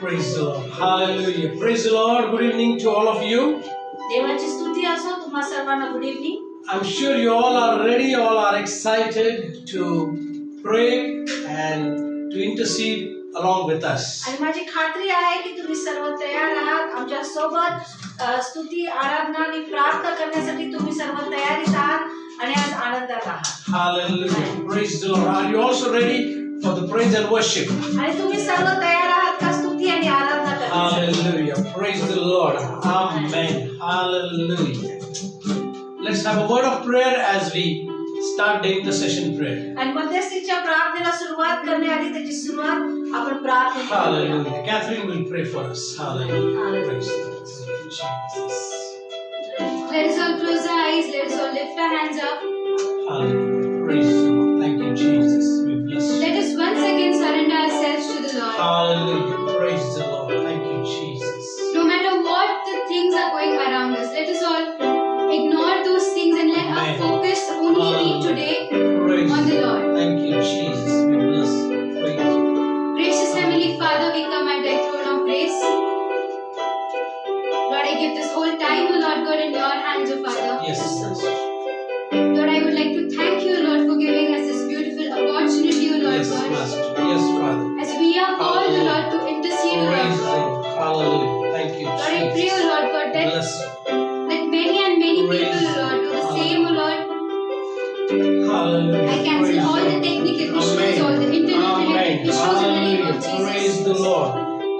Praise the Lord. Hallelujah. Praise the Lord. Good evening to all of you. देवाची स्तुती असो तुम्हा सर्वांना good evening. I'm sure you all are ready, all are excited to pray and to intercede along with us. आणि माझी खात्री आहे की तुम्ही सर्व तयार आहात. आमच्या सोबत स्तुती, आराधना आणि प्रार्थना करण्यासाठी तुम्ही सर्व तयारीत आहात आणि आज आनंदात आहात. Hallelujah. Praise the Lord. Are you also ready for the praise and worship? आणि तुम्ही सर्व तयार आहात का स्तुती आणि आराधना करण्यासाठी? Hallelujah. Praise the Lord. Amen. Hallelujah. Let's have a word of prayer as we start the intercession prayer. आणि मध्यस्थीच्या प्रार्थनेला सुरुवात करण्याआधी त्याची सुरुवात आपण प्रार्थनेने करूया. Hallelujah. Catherine will pray for us. Hallelujah. Praise the Lord. Jesus. Let us all close our eyes. Let us all lift our hands up. Hallelujah. Praise the Lord. Thank you, Jesus. We bless you. Let us once again surrender ourselves to the Lord. Hallelujah. Praise the Lord. Thank you, Jesus. No matter what the things are going around us, let us all ignore those things and let our focus only be today Praise on the Lord. Thank you, Jesus. We bless you. Praise you. Gracious Heavenly Father, we come at thy throne of grace. Lord, I give this whole time, O Lord God, in your hands, O Father. Yes. Lord, I would like to thank you, Lord, for giving us this beautiful opportunity, O Lord Yes, God. Master. Yes, Father. As we are called, O Lord, to intercede, O Praise Lord the God. Lord. Hallelujah. Thank you, Lord, I pray, O Jesus. Lord God, that Bless you. many and many Praise people, O Lord, do the same, O Lord. Hallelujah. I cancel Praise all the Lord. technical issues, Amen. all the internet-related Amen. issues in the name Hallelujah. of Praise Jesus. the Lord.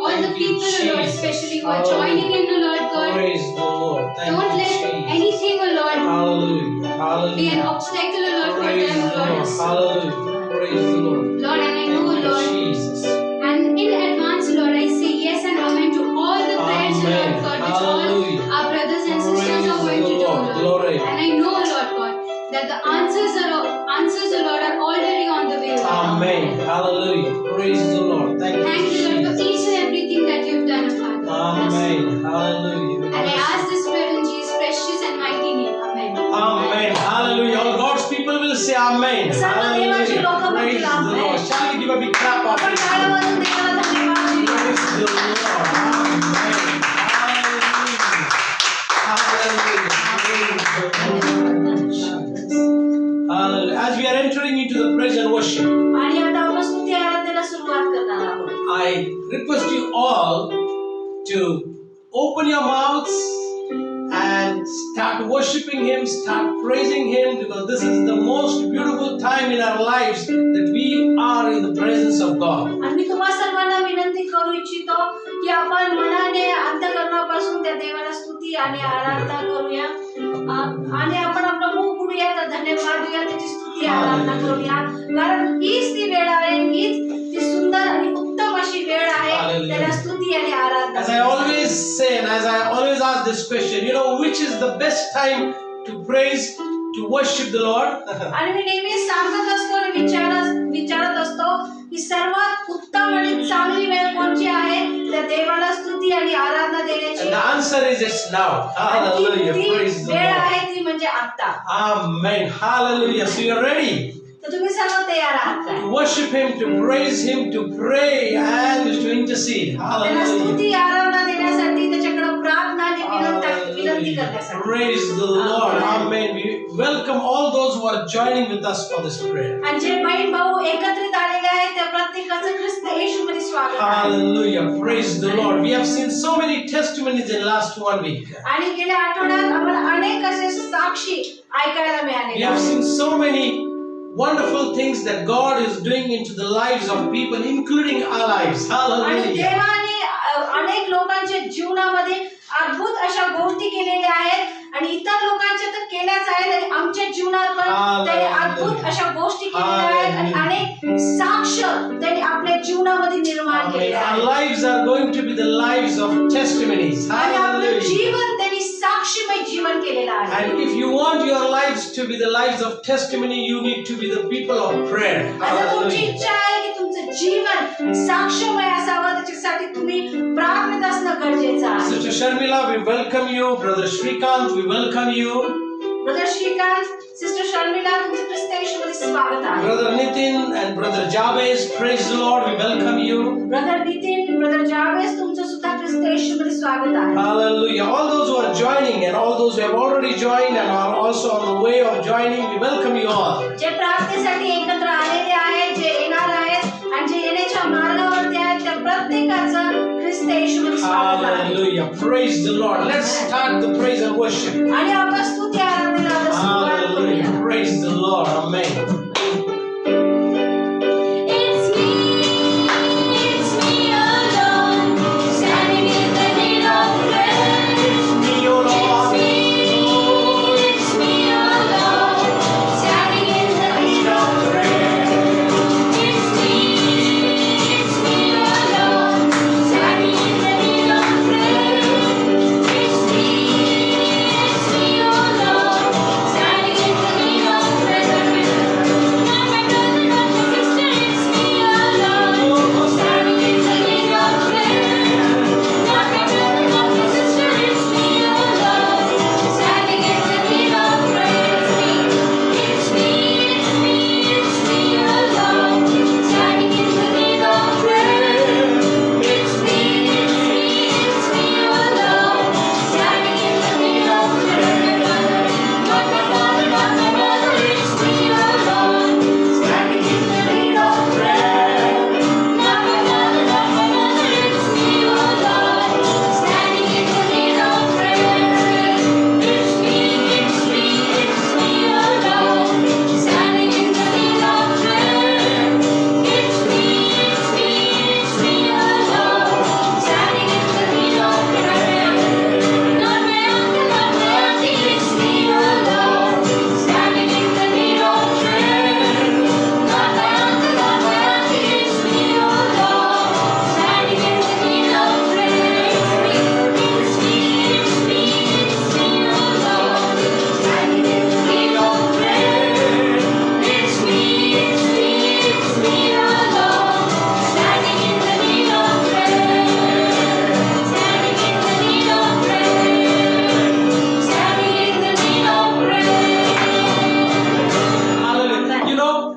All the Thank you, people, O Lord, Jesus. especially who are Hallelujah. joining in, O Lord God, Praise the Lord. Thank don't you, let Jesus. anything, O Lord, Hallelujah. be an Hallelujah. obstacle, O Lord, for Praise them, the O Lord. Lord. Hallelujah. Praise the Lord. Lord, and I know, Thank you, Lord, Jesus. and in advance, Lord, I say yes and amen to all the prayers, O Amen. Lord God, which all Hallelujah. our brothers and sisters Praise are going the to do, Lord. Lord. Glory. And I know, Lord God, that the answers, O Lord, are already on the way, Lord. Amen. Hallelujah. Praise the Lord. Thank you, Thank you, Lord, for Jesus. each and everything that you've done, Father. Amen. Hallelujah. And I ask this prayer in Jesus' precious and mighty name. Amen. Amen. Hallelujah. All God's people will say Amen. Hallelujah. Praise the Lord. Shall we give a big clap of आपण praise? टाळ्या वाजवून देवाला धन्यवाद देऊया. Praise the Lord. Amen. Hallelujah. Hallelujah. Hallelujah. As we are entering into the praise and worship, आणि आता आपण स्तुती आराधनेला सुरुवात करणार आहोत. I request you all to open your mouths and start worshiping Him, start praising Him, because this is the most beautiful time in our lives that we are in the presence of God. आणि मी तुम्हा सर्वांना विनंती करू इच्छितो की आपण मनाने अंतःकरणापासून त्या देवाला स्तुती आणि आराधना करूया आणि आपण आपलं मुख पुढूया, तर धन्यवाद देऊया, त्याची स्तुती आराधना करूया, कारण हीच ती वेळ आहे, हीच ती सुंदर आणि उत्तम अशी वेळ आहे त्याला स्तुती आणि आराधना. As I always say and as I always ask this question, you know, which is the best time to praise, to worship the Lord? आणि मी नेहमी सांगत असतो आणि विचारत असतो की सर्वात उत्तम आणि चांगली वेळ कोणती आहे त्या देवाला स्तुती आणि आराधना देण्याची. And the answer is it's now. Hallelujah. Praise the वेळ Lord. आहे ती म्हणजे आता. Amen. Hallelujah. So you're ready तर तुम्ही सर्व तयार आहात का? to worship Him, to praise Him, to pray and to intercede. त्याला Hallelujah. स्तुती आराधना देण्यासाठी, त्याच्याकडे प्रार्थना आणि विनंती Hallelujah. करण्यासाठी. Praise the Lord. Amen. We welcome all those who are joining with us for this prayer. आणि जे बहीण भाऊ एकत्रित आलेले आहेत त्या प्रत्येकाचं ख्रिस्त येशूमध्ये स्वागत आहे. Hallelujah. Praise the Lord. We have seen so many testimonies in last 1 week. आणि गेल्या आठवड्यात आम्हाला अनेक असे साक्षी ऐकायला We मिळाले. have seen so many wonderful things that God is doing into the lives of people, including our lives. आणि Hallelujah. देवाने अनेक लोकांच्या जीवनामध्ये अद्भुत अशा गोष्टी केलेल्या आहेत आणि इतर लोकांच्या तर केल्याच आहेत आणि आमच्या जीवनात पण त्यांनी अद्भुत अशा गोष्टी केलेल्या आहेत आणि अनेक साक्ष त्यांनी आपल्या जीवनामध्ये निर्माण केले Our आहेत. lives are going to be the lives of testimonies. आणि आपलं Hallelujah. जीवन त्यांनी साक्षीमय जीवन केलेलं आहे. And if you want your lives to be the lives of testimony, you need to be the people of prayer. आता तुमची Hallelujah. इच्छा आहे की तुमचं जीवन साक्षमय असावं, त्याच्यासाठी तुम्ही प्रार्थनेत असणं गरजेचं आहे. Sister Sharmila, we welcome you. Brother Shrikant, we welcome you. Brother Shrikant, sister Sharmila, तुमचं ख्रिस्त येशूमध्ये स्वागत आहे. Brother Nitin and Brother Jabez, praise the Lord, we welcome you. Brother Nitin, brother Javes, तुमचं सुद्धा ख्रिस्त येशूमध्ये स्वागत आहे. Hallelujah. All those who are joining and all those who have already joined and are also on the way of joining, we welcome you all. जे प्रार्थनेसाठी एकत्र आलेले आहेत, जे येणार आहेत आणि जे येण्याच्या मार्गावरती आहेत, त्या प्रत्येकाचं ख्रिस्त येशूमध्ये स्वागत आहे. Hallelujah. Praise the Lord. Let's start the praise and worship. आणि आपण स्तुती आराधनेला आता सुरुवात करूया. Hallelujah. Praise the Lord. Amen.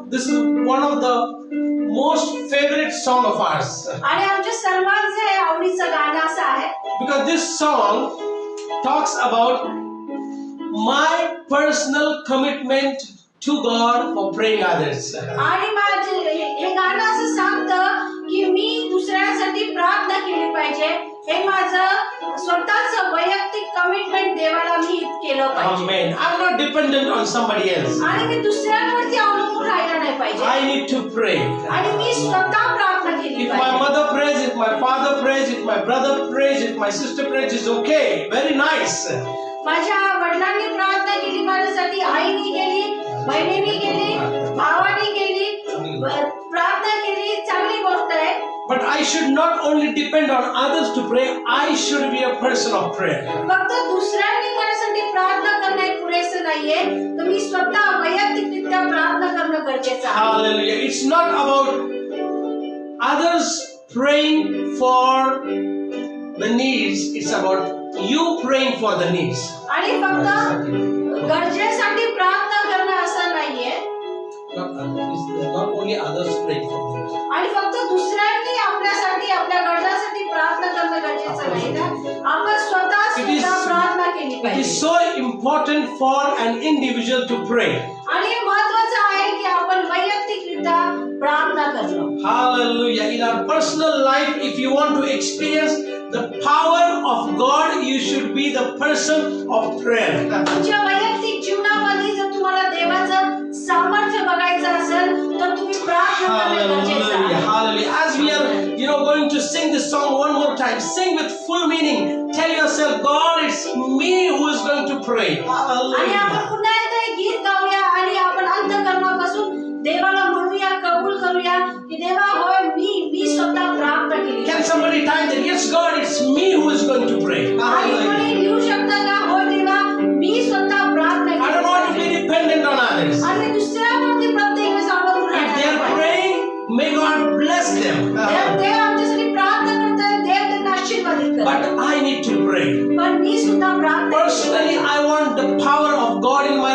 This is one of the most favorite song of ours. आणि आमच्या सर्वांचे आवडीचं गाणं असं आहे. Because this song talks about my personal commitment to God for praying others. आणि माझे हे गाणं असं सांगतं की मी दुसऱ्यांसाठी प्रार्थना केली पाहिजे. हे माझं स्वतःचं वैयक्तिक कमिटमेंट देवाला मी केलं पाहिजे. Amen. I'm not dependent on somebody else. आणि मी दुसऱ्यांवरती अवलंबून राहायला नाही पाहिजे. I need to pray. आणि मी स्वतः प्रार्थना केली If my पाहिजे. mother prays, if my father prays, if my brother prays, if my sister prays, it's okay. Very nice. माझ्या वडिलांनी प्रार्थना केली माझ्यासाठी, आईने केली, बहिणीने केली, भावाने केली, प्रार्थना केली, चांगली गोष्ट आहे. But I should not only depend on others to pray, I should be a person of prayer. फक्त दुसऱ्यांनी माझ्यासाठी प्रार्थना करणे पुरेसे नाहीये, तर मी स्वतः वैयक्तिकरित्या प्रार्थना करणं गरजेचं आहे. Hallelujah. It's not about others praying for the needs, it's about you praying for the needs. आणि फक्त गरजेसाठी प्रार्थना करणं असं नाहीये. Not only others praying for them. आणि फक्त दुसऱ्यांनी आपल्यासाठी आपल्या गरजासाठी प्रार्थना करणं गरजेचं नाही ना, आपण स्वतः सुद्धा प्रार्थना केली It पाहिजे. is so important for an individual to pray. आणि हे महत्त्वाचं आहे की आपण वैयक्तिकरित्या प्रार्थना करणं. Hallelujah. In our personal life, if you want to experience the power of God, you should be the person of prayer. तुमच्या वैयक्तिक जीवनामध्ये जर तुम्हाला देवाचं सामर्थ्य बघायचं असेल तर तुम्ही प्रार्थना करणे गरजेचं Hallelujah. आहे. Hallelujah. As we are, going to sing this song one more time, sing with full meaning. Tell yourself, God, it's me who is going to pray. आणि आपण Hallelujah. पुन्हा एकदा हे गीत गाऊया आणि आपण अंतःकरणापासून देवाला म्हणूया, कबूल करूया की देवा होय मी स्वतः प्रार्थना केली. Can somebody type that? Yes, God, it's me who is going to pray. आणि Hallelujah. कोणी लिहू शकता का? होय देवा मी स्वतः प्रार्थना I don't want to be केली. dependent on others. आणि दुसऱ्यावरती प्रत्येक वेळेस अवलंबून If they राहायला are पाहिजे. praying, may God bless them. देव आमच्यासाठी प्रार्थना करतात, देव त्यांना आशीर्वादित करतात. But I need to pray. पण मी सुद्धा प्रार्थना केली. Personally, I want the power of God in my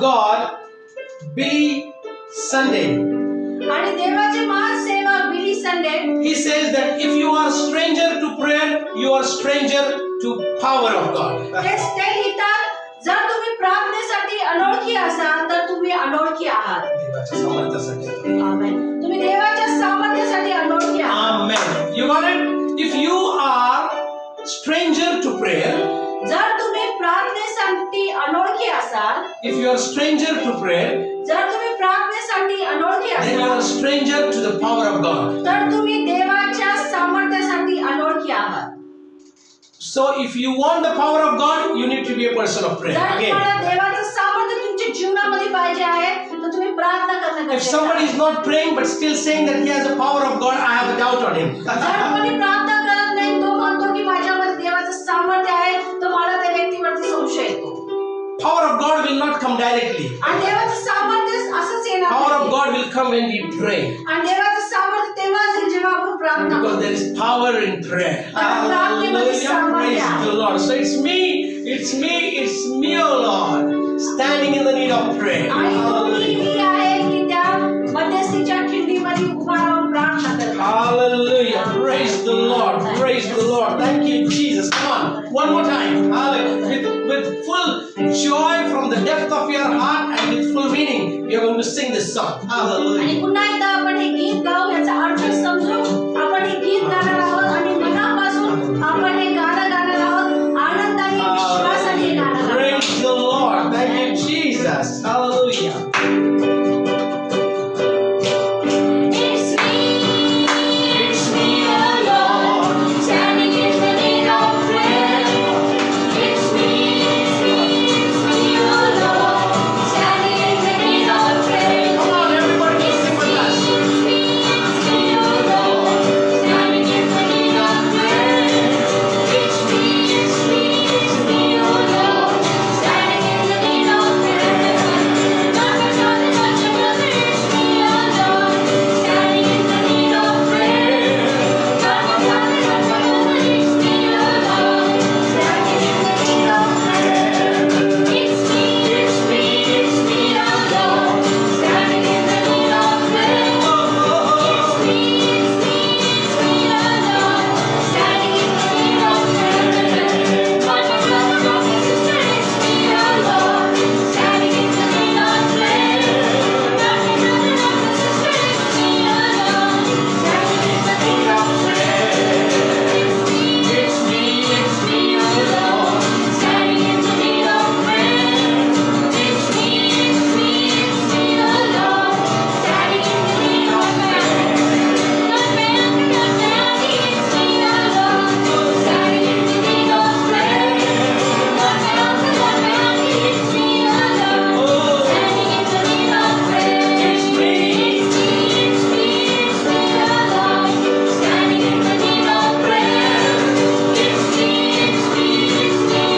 God, Billy Sunday. आणि देवाचे महासेवक बिली Sunday He says that if you are stranger to prayer, you are stranger to power of God. ते लिहितात, जर तुम्ही प्रार्थनेसाठी अनोळखी असाल तर तुम्ही अनोळखी आहात. देवाच्या सामर्थ्यासाठी. आमेन. तुम्ही देवाच्या सामर्थ्यासाठी अनोळखी आहात. Amen. You got it? If you are stranger to prayer, जर तुम्ही प्रार्थनेसाठी अनोळखी असाल, if you are stranger to prayer, जर तुम्ही प्रार्थनेसाठी अनोळखी then you are असाल, stranger to the power of God. तर तुम्ही देवाच्या सामर्थ्यासाठी अनोळखी आहात. So if you want the power of God, you need to be a person of prayer. जर Again, तुम्हाला देवाचं सामर्थ्य तुमच्या जीवनामध्ये पाहिजे आहे, तर तुम्ही प्रार्थना करणं if गरजेचं somebody आहे. is not praying but still saying that he has the power of God, I have a doubt on him. जर कोणी प्रार्थना करत नाही, तो म्हणतो की माझ्यामध्ये देवाचं सामर्थ्य आहे, तर मला त्या व्यक्तीवरती संशय येतो. Power of God will not come directly. आणि देवाचं सामर्थ्य असंच येणार Power of नाही. God will come when we pray. आणि देवाचं सामर्थ्य तेव्हाच येईल जेव्हा आपण प्रार्थना Because करतो. there is power in prayer. Hallelujah. Praise the Lord. So it's me, oh Lord, standing in the need of prayer. आणि तो Hallelujah. मी आहे की त्या मध्यस्थीच्या खिंडीमध्ये उभा राहून प्रार्थना करतो. Hallelujah. Praise the Lord. Praise the Lord. Thank you, Jesus. Come on. One more time. Hallelujah. With full joy from the depth of your heart and with full meaning, we are going to sing this song. Hallelujah. आणि पुन्हा एकदा आपण हे गीत गाऊ, याचा अर्थ समजू. आपण हे गीत गाणार आहोत आणि मनापासून आपण हे गाणं गाणार आहोत. आनंदाने, विश्वासाने हे गाणं गाणार आहोत. Praise the Lord. Thank you, Jesus. Hallelujah. It's me, It's me, oh Lord, standing in the need of prayer. It's me, oh Lord, standing in the need of prayer. Come on, everybody, sing with us. It's me, oh Lord, standing in the need of prayer. It's me, oh Lord, standing in the need of prayer. Not my brother, not your brother, it's me, oh Lord, standing in the need of prayer. Not my brother, not your brother, it's me, oh Lord, standing in the need of prayer. It's me, oh Lord, standing in the need of prayer. It's me, oh Lord, standing in the need of prayer. Not my brother, not my sister, it's me, oh Lord, standing in the need of prayer. Not my brother, not my sister, it's me, oh Lord, standing in the need of prayer. It's me, oh Lord, standing in the need of prayer. It's me, oh Lord, standing in the need of prayer. Not my uncle, not my auntie, it's me, oh Lord, standing in the need of prayer. Not my uncle, not my auntie, it's me, oh Lord, standing in the need of prayer. It's me, oh Lord, standing in the need of prayer. It's me,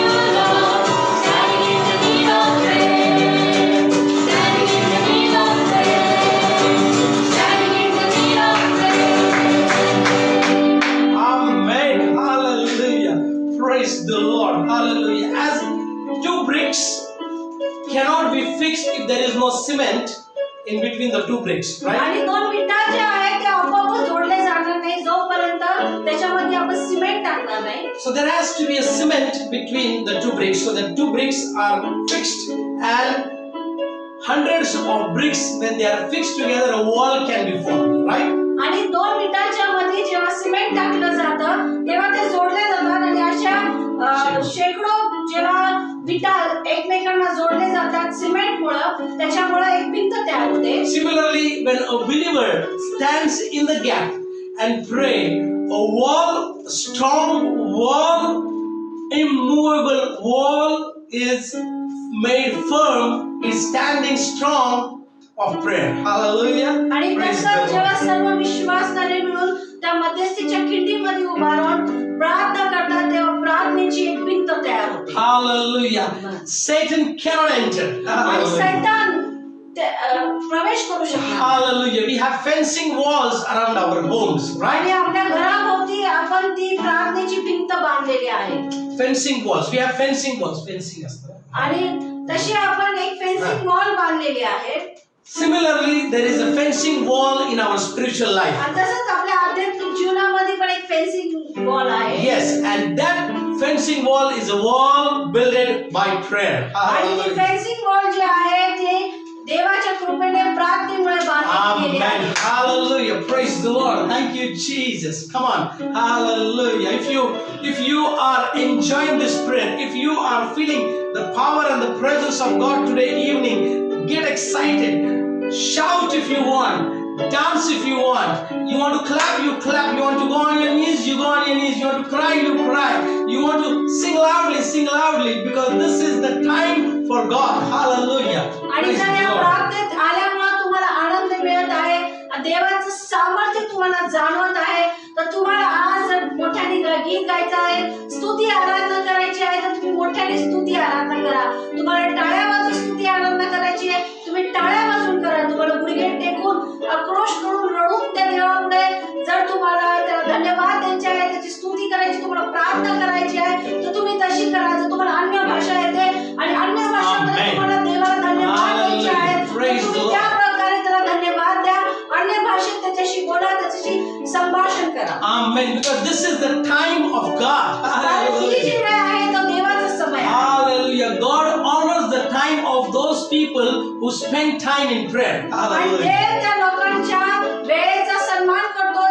oh Lord, standing in the need of prayer. Standing in the need of prayer. Standing in the need of prayer. Amen. Hallelujah. Praise the Lord. Hallelujah. As two bricks cannot be fixed if there is no cement in between the two bricks, right? आणि दोन विटा ज्या आहेत त्या आपोआप जोडले जाणार नाही जोपर्यंत त्याच्यामध्ये आपण सिमेंट टाकणार नाही. So there has to be a cement between the two bricks so that two bricks are fixed, and hundreds of bricks, when they are fixed together, a wall can be formed, right? आणि दोन विटांच्या मध्ये जेव्हा cement टाकलं जातं तेव्हा ते जोडले जातात आणि अशा शेकडो जेव्हा विटा एकमेकांना जोडले जातात सिमेंटमुळे, त्याच्यामुळे एक भिंत तयार होते. Similarly, when a believer stands in the gap and pray, a wall, strong wall, immovable wall is made firm, is standing strong of prayer. Hallelujah. आणि Praise नंतर the Lord. जेव्हा सर्व विश्वासणारे मिळून त्या मध्यस्थीच्या खिंडीमध्ये उभा राहून प्रार्थना करतात तेव्हा प्रार्थनेची एक भिंत तयार होते. Hallelujah. Satan cannot enter. आणि Hallelujah. सैतान प्रवेश करू शकतो. Hallelujah. We have fencing walls around our homes, right? आणि आपल्या घराभोवती आपण ती प्रार्थनेची भिंत बांधलेली आहे. Fencing walls. We have fencing walls. Fencing असतं. आणि तशी आपण एक फेन्सिंग फेन्सिंग वॉल बांधलेली आहे. Similarly, there is a fencing wall in our spiritual life. आणि तसंच आपल्या आध्यात्मिक जीवनामध्ये पण एक फेन्सिंग वॉल आहे. Yes, and that fencing wall is a wall built by prayer. आणि ती फेन्सिंग वॉल जी आहे ते देवाच्या कृपेने प्रार्थनेमुळे बांधली गेली आहे. Amen. Hallelujah. Praise the Lord. Thank you, Jesus. Come on. Hallelujah. If you are enjoying this prayer, if you are feeling the power and the presence of God today evening, get excited. Shout if you want. Dance if you want. You want to clap, you clap. You want to go on your knees, you go on your knees. You want to cry, you cry. You want to sing loudly, because this is the time for God. Hallelujah. आणि Praise जर the या Lord. प्रार्थनेत आल्यामुळे तुम्हाला आनंद मिळत आहे, देवाचं सामर्थ्य तुम्हाला जाणवत आहे, तर तुम्हाला आज मोठ्याने गीत गायचं आहे, स्तुती आराधना करायची आहे, तर तुम्ही मोठ्याने स्तुती आराधना करा. तुम्हाला टाळ्या वाजवून स्तुती आराधना करायची आहे, तुम्ही टाळ्या वाजवून करा. तुम्हाला गुडघे टेकून आक्रोश करून रडून त्या देवापुढे जर तुम्हाला त्याला धन्यवाद द्यायचे आहे, त्याची स्तुती करायची, तुम्हाला प्रार्थना करायची आहे, तर तुम्ही तशी करा. जर तुम्हाला अन्य भाषा येते आणि अन्य भाषेमध्ये तुम्हाला देवाला धन्यवाद द्यायचे आहे, तर तुम्ही त्या प्रकारे त्याला धन्यवाद द्या. अन्य भाषेत त्याच्याशी बोला, त्याच्याशी संभाषण करा. Amen. Because this is the time of God. कारण ही जी वेळ आहे तो देवाचा समय आहे. Hallelujah. God honors the time of those people who spend time in prayer. आणि Hallelujah. ते त्या लोकांच्या वेळेचा सन्मान करतो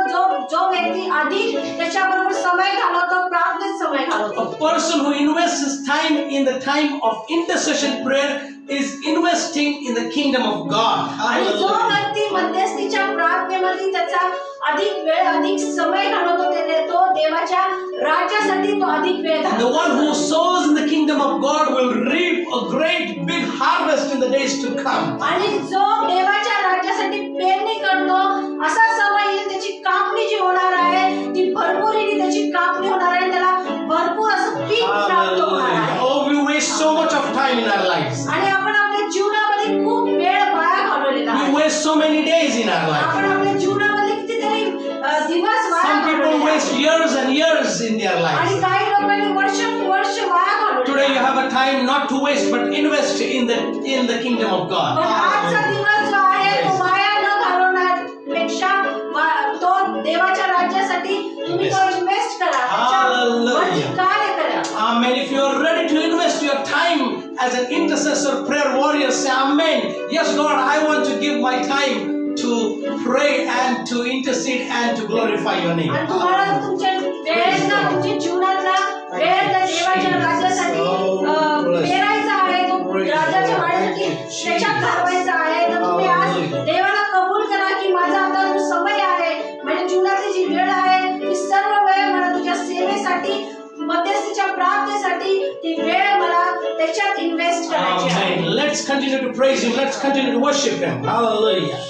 जो व्यक्ती अधिक त्याच्याबरोबर समय घालवतो, प्रार्थनेत समय घालवतो. A person who invests his time in the time of intercession prayer is investing in the kingdom of God. आणि जो Hallelujah. व्यक्ती मध्यस्थीच्या प्रार्थनेमध्ये त्याचा अधिक वेळ अधिक समय घालवतो, तो देवाच्या राज्यासाठी तो अधिक वेळ The घालवतो. one who sows in the kingdom of God will reap a great big harvest in the days to come. आणि जो देवाच्या राज्यासाठी पेरणी करतो, असा समय येईल त्याची कापणी जी होणार आहे ती भरपुरीने त्याची कापणी होणार आहे, त्याला भरपूर असं पीक प्राप्त होणार Hallelujah. आहे. Oh, we waste so much of time in our lives. आणि आपण आपल्या जीवनामध्ये खूप वेळ वाया घालवलेला We आहे. waste so many days in our life. आपण आपल्या जीवनामध्ये कितीतरी दिवस वाया Some people घालवलेले waste आहेत. years and years in their आणि lives. काही लोकांनी वर्ष वाया घालवले. Today you have a time not to waste but invest in the kingdom of God. पण आजचा दिवस जो आहे तो वाया न घालवण्यापेक्षा तो देवाच्या राज्यासाठी तुम्ही तो इन्व्हेस्ट करा, त्याच्यावरती कार्य करा. Amen. If you are ready to invest your time as an intercessor, prayer warrior, say Amen. Yes, Lord, I want to give my time to pray and to intercede and to glorify your name. आणि तुम्हाला तुमच्या वेळेचा, तुमच्या जीवनातला वेळ त्या देवाच्या राज्यासाठी पेरायचा आहे, तो राज्याच्या वाढीसाठी त्याच्यात घालवायचा आहे, तर तुम्ही आज देवाला कबूल करा की माझा आता जो समय आहे, माझ्या जीवनातली जी वेळ आहे, ती सर्व वेळ मला तुझ्या सेवेसाठी, मध्यस्थीच्या प्रार्थनेसाठी ती वेळ मला त्याच्यात इन्व्हेस्ट करायची आहे. Amen. Let's continue to praise Him. Let's continue to worship Him. Hallelujah.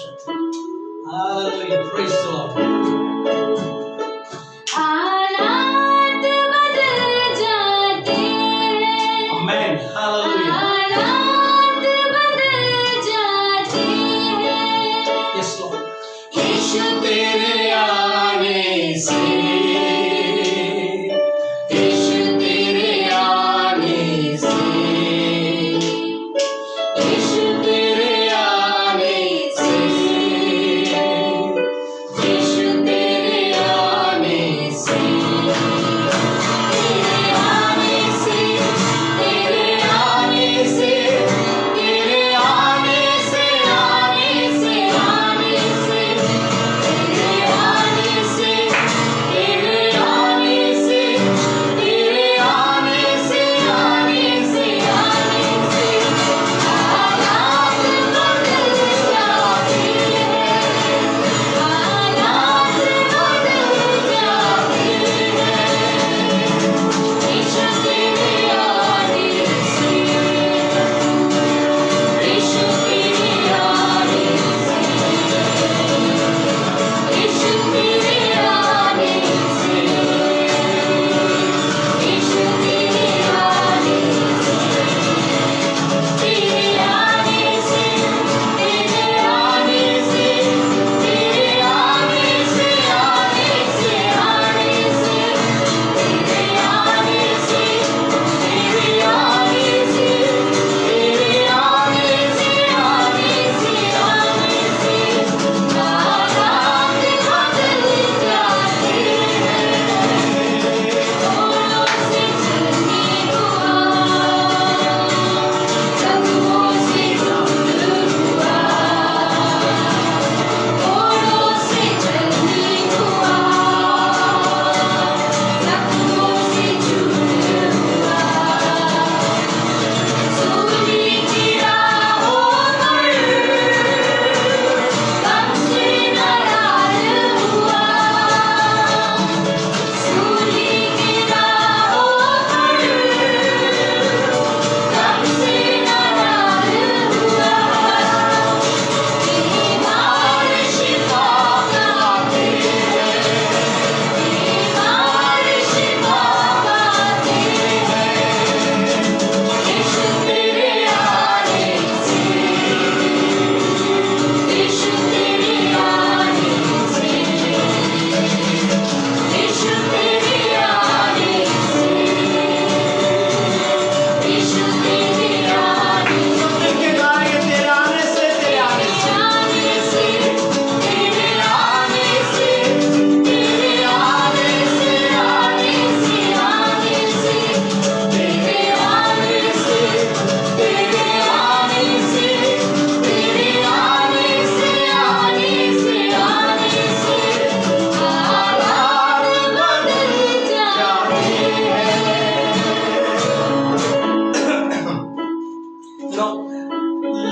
Hallelujah. Praise the Lord. हालात बदल जाते हैं, Amen. Hallelujah. हालात बदल जाते हैं, Yes, Lord. यीशु तेरे आने से, यीशु तेरे आने से, यीशु तेरे आने से, यीशु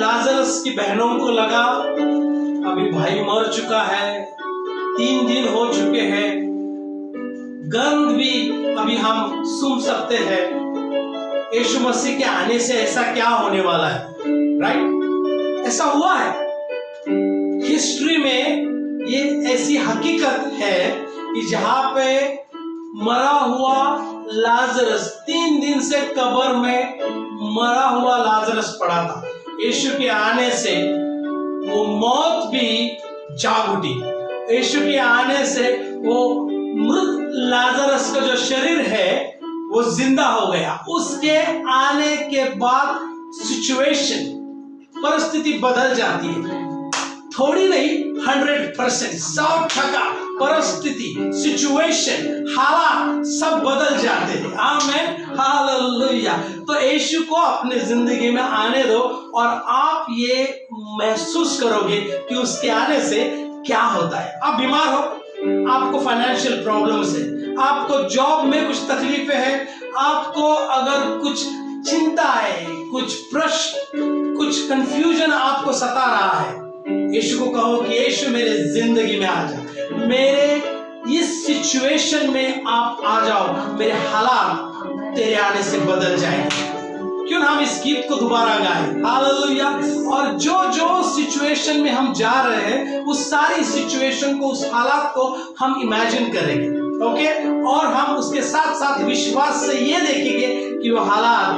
लाजरस की बहनों को लगा अभी भाई मर चुका है, 3 दिन हो चुके हैं, गंध भी अभी हम सूंघ सकते हैं, यीशु मसीह के आने से ऐसा क्या होने वाला है, राइट? ऐसा हुआ है हिस्ट्री में। ये ऐसी हकीकत है कि जहां पे मरा हुआ लाजरस 3 दिन से कब्र में मरा हुआ लाजरस पड़ा था, यीशु के आने से वो मौत भी जाग उठी। यीशु के आने से वो मृत लाजरस का जो शरीर है वो जिंदा हो गया। उसके आने के बाद सिचुएशन, परिस्थिति बदल जाती है, थोड़ी नहीं 100%, 100% परिस्थिति, सिचुएशन, हालात सब बदल जाते हैं। आमीन, हालेलुया। तो यीशु को अपने जिंदगी में आने दो और आप ये महसूस करोगे कि उसके आने से क्या होता है। आप बीमार हो, आपको फाइनेंशियल प्रॉब्लम्स है, आपको जॉब में कुछ तकलीफें हैं, आपको अगर कुछ चिंता है, कुछ प्रश्न, कुछ कंफ्यूजन आपको सता रहा है, यीशु को कहो कि यीशु मेरे जिंदगी में आ जा, मेरे इस सिचुएशन में आप आ जाओ, मेरे हालात तेरे आने से बदल जाएंगे। क्यों ना हम इस गीत को दोबारा गाएं, हालेलुया। और जो जो सिचुएशन में हम जा रहे हैं उस सारी सिचुएशन को, उस हालात को हम इमेजिन करेंगे, ओके? और हम उसके साथ साथ विश्वास से ये देखेंगे कि वो हालात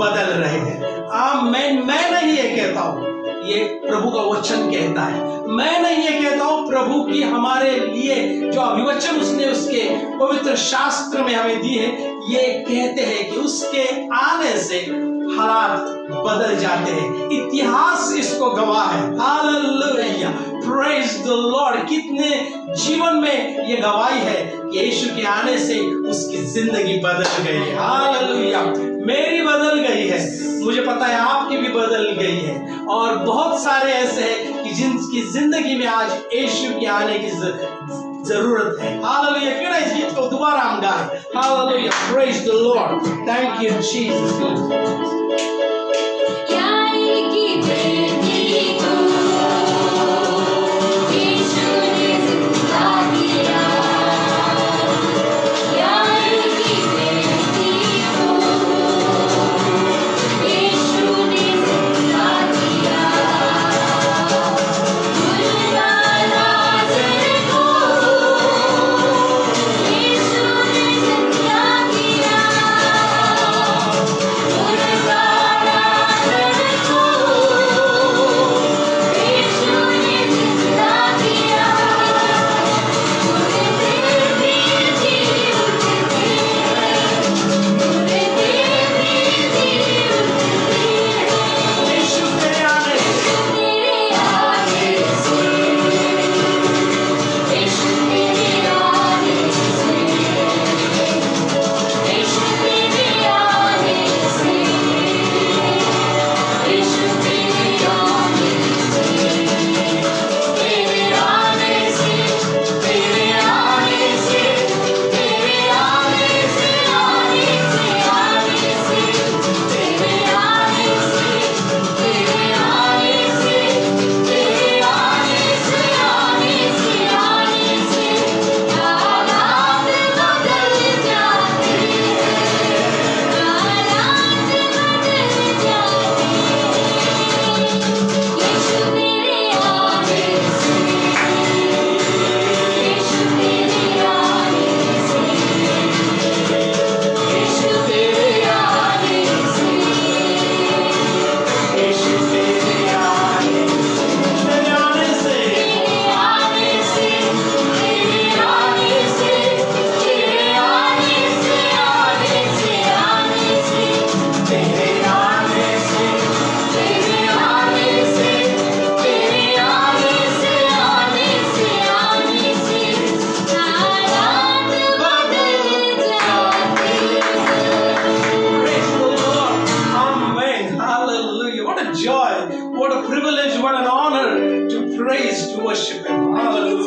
बदल रहे हैं। मैं नहीं ये कहता हूं, ये प्रभु का वचन कहता है। मैं नहीं ये कहता हूं, प्रभु की हमारे लिए जो अभिवचन उसने उसके पवित्र शास्त्र में हमें दी है, ये कहते हैं कि उसके आने से हालात बदल जाते हैं। इतिहास इसको गवाह है। Hallelujah, praise the Lord. कितने जीवन में ये गवाही है कि यीशु के आने से उसकी जिंदगी बदल गई है। हालेलुया, मेरी बदल गई है, मुझे पता है आपकी भी बदल गई है। और बहुत सारे ऐसे हैं कि जिनकी जिंदगी में आज यीशु के आने की जरूरत है। हालेलुया, क्यों ना इस गीत को दोबारा हम गाएं। Hallelujah, praise the Lord, thank you Jesus.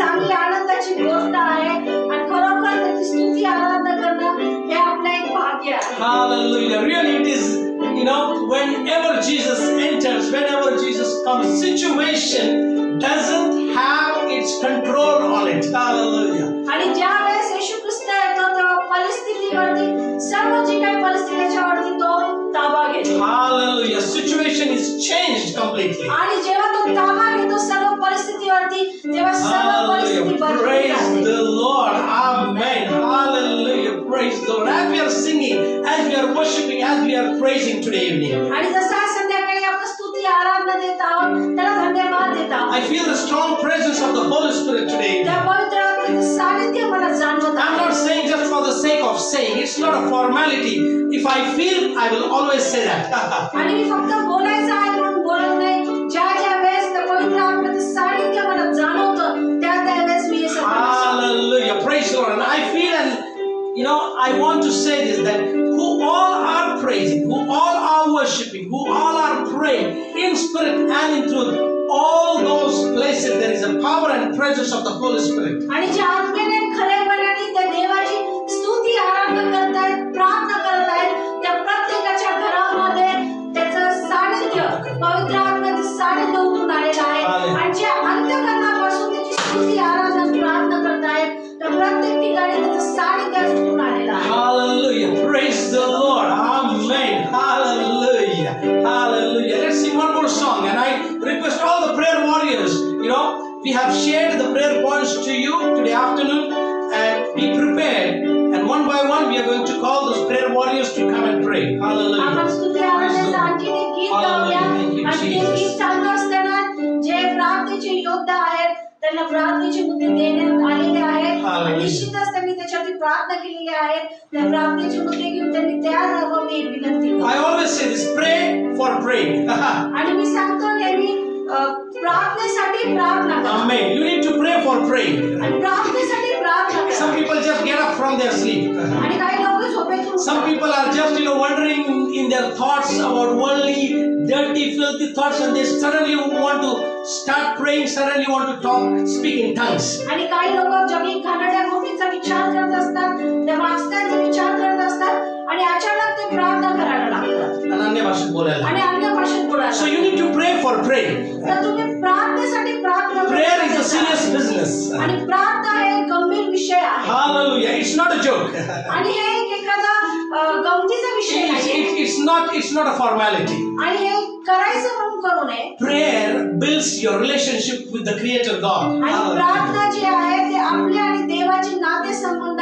चांगली आनंदाची गोष्ट आहे आणि खरोखर त्याची स्तुती आराधना करणं हे आपलं एक भाग्य आहे. Hallelujah. Really it is, whenever Jesus enters, whenever Jesus situation doesn't have its control on it. Hallelujah. आणि ज्या वेळेस येशू ख्रिस्त येतो तेव्हा परिस्थितीवरती सर्व जी काही परिस्थितीच्यावरती तो ताबा घेतो. Hallelujah. Situation is changed completely. आणि जेव्हा तो ताबा घेतो सर्व परिस्थितीवरती तेव्हा सर्व परिस्थिती Hallelujah. बदलून Praise जाते. the Lord. Amen. Hallelujah. Praise the Lord. As we are singing, as we are worshiping, as we are praising today evening, आणि जसं आज संध्याकाळी आपण स्तुती आराधना देत आहोत त्याला धन्यवाद देत आहोत. I feel the strong presence of the Holy Spirit today. त्या पवित्र आत्म्याचे सानिध्य मला जाणवत I'm आहे. not saying just for the sake of saying. It's not a formality. If I feel, I will always say that. आणि मी फक्त बोलायचं आहे म्हणून बोलत नाही. ज्या ज्या वेळेस त्या पवित्र आत्म्याचे सानिध्य मला जाणवतं त्या त्या वेळेस मी हे सगळं सांगतो. Hallelujah. Praise the Lord. And I feel, and I want to say this, that who all are praising, who all are worshiping, who all are praying in spirit and in truth, all those places there is a power and presence of the Holy Spirit. आणि ज्या आत्म्याने खरेपणाने त्या देवाची स्तुती आराधना करत आहेत, प्रार्थना करत आहेत, त्या प्रत्येकाच्या घरामध्ये त्याचं सानिध्य, पवित्र आत्म्याचं सानिध्य उतरून आलेलं आहे. आणि ज्या अंतःकरणापासून त्याची स्तुती आराधना प्रार्थना करत आहेत त्या प्रत्येक ठिकाणी त्याचं सानिध्य उतरून आलेलं आहे. Hallelujah. Praise the Lord. Amen. Hallelujah. Hallelujah. Let's sing one more song. And I request all the prayer warriors, we have shared the prayer points to you today afternoon. And be prepared. And one by one, we are going to call those prayer warriors to come and pray. Hallelujah. आपण स्तुती आराधनेचं आणखीन एक गीत गाऊया. आणि ते गीत चालू असताना जे प्रार्थनेचे योद्धा आहेत त्यांना प्रार्थनेचे मुद्दे देण्यात आलेले आहेत. आणि निश्चितच त्यांनी त्याच्यावरती प्रार्थना केलेली आहे. त्या प्रार्थनेचे मुद्दे घेऊन त्यांनी तयार राहावं मी विनंती करतो. I always say this, pray for praying. आणि मी सांगतो नेहमी प्रार्थनेसाठी प्रार्थना करा. Amen. You need to pray for praying. आणि प्रार्थनेसाठी प्रार्थना करा. Some people just get up from their sleep. आणि काही लोक झोपेतून Some people are just, wondering in their thoughts about worldly, dirty, filthy thoughts, and they suddenly want to start praying, suddenly want to talk, speak in tongues. आणि काही लोक जगी घाणेरड्या गोष्टींचा विचार करत असतात, त्या वाचनाचा विचार करत असतात आणि अचानक ते प्रार्थना करायला लागतात आणि अन्य भाषेत बोलायला. आणि अन्य भाषेत बोलायला. So you need to pray for praying. तर तुम्ही प्रार्थनेसाठी प्रार्थना करा. Prayer is a serious business. आणि प्रार्थना हे एक गंभीर विषय आहे. Hallelujah. It's not a joke. आणि हे एक एखादा गमतीचा विषय नाही. It's not a formality. आणि हे करायचं म्हणून करू नये. Prayer builds your relationship with the Creator God. आणि Hallelujah. प्रार्थना जी आहे ते आपल्या आणि देवाचे नाते संबंध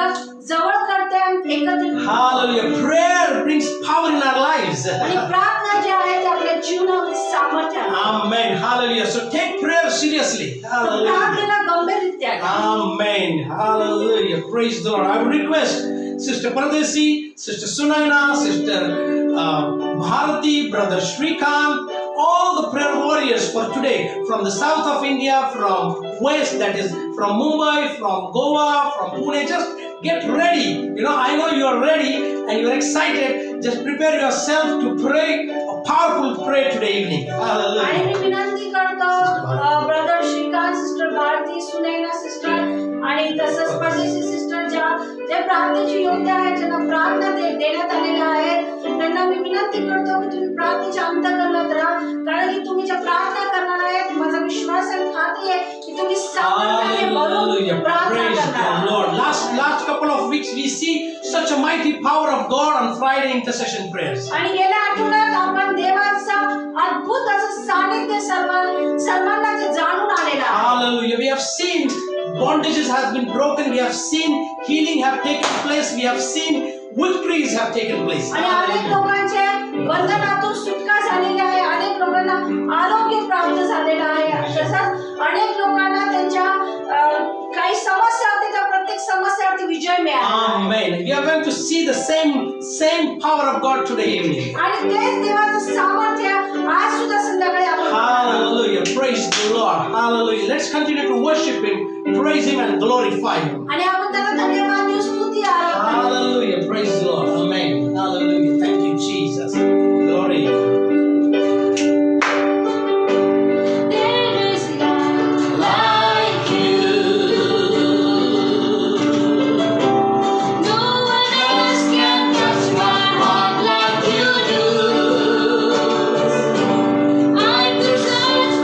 जवळ करते आणि एकत्रित. Hallelujah. Prayer brings power in our lives. आणि प्रार्थना जी आहे ते आपल्या जीवनामध्ये सामर्थ्य आहे. Amen. Hallelujah. So take prayer seriously. Hallelujah. प्रार्थनेला गंभीररित्या घ्या. Amen. Hallelujah. Praise the Lord. I would request Sister Pardesi, Sister Sunaina, Sister Bharati, Brother Shrikant, all the prayer warriors for today from the south of India, from west, that is from Mumbai, from Goa, from Pune. Just get ready. I know you are ready and you are excited. Just prepare yourself to pray a powerful prayer today evening. Hallelujah. आणि मी विनंती करतो brother Shrikant, sister Bharati, Sunaina sister आणि तसंच परदेशी sister जे प्रार्थनेचे योद्धे आहेत, ज्यांना प्रार्थना देण्यात आलेल्या आहेत, त्यांना मी विनंती करतो की तुम्ही प्रार्थनेच्या अंतःकरणात राहा. कारण की तुम्ही ज्या प्रार्थना करणार आहेत माझा विश्वास आणि खात्री आहे की तुम्ही सामर्थ्याने भरून प्रार्थना करणार. Lord, last couple of weeks we see such a mighty power of God on Friday intercession prayers. आणि गेल्या आठवड्यात आपण देवाचा अद्भुत असं सानिध्य सर्वांना ते जाणून आलेलं आहे. Hallelujah. We have seen bondages have been broken. We have seen healing have taken place. We have seen victories have taken place. आणि अनेक लोकांचे बंधनातून सुटका झालेली आहे. अनेक लोकांना आरोग्य प्राप्त झालेलं आहे. तसंच अनेक लोकांना त्यांच्या काही समस्या होती त्या प्रत्येक समस्यावरती विजय मिळाला. Amen. We are going to see the same power of God today evening. आणि तेच देवाचं सामर्थ्य आज सुद्धा संध्याकाळी आपण. Hallelujah. Praise the Lord. Hallelujah. Let's continue to worship Him, praise Him, and glorify Him. आणि आपण त्याला धन्यवाद देऊ, स्तुती आराधना. Hallelujah. Praise the Lord. Amen. Hallelujah. Thank you, Jesus. Glory. There is none like you. No one else can touch my heart like you do. I could search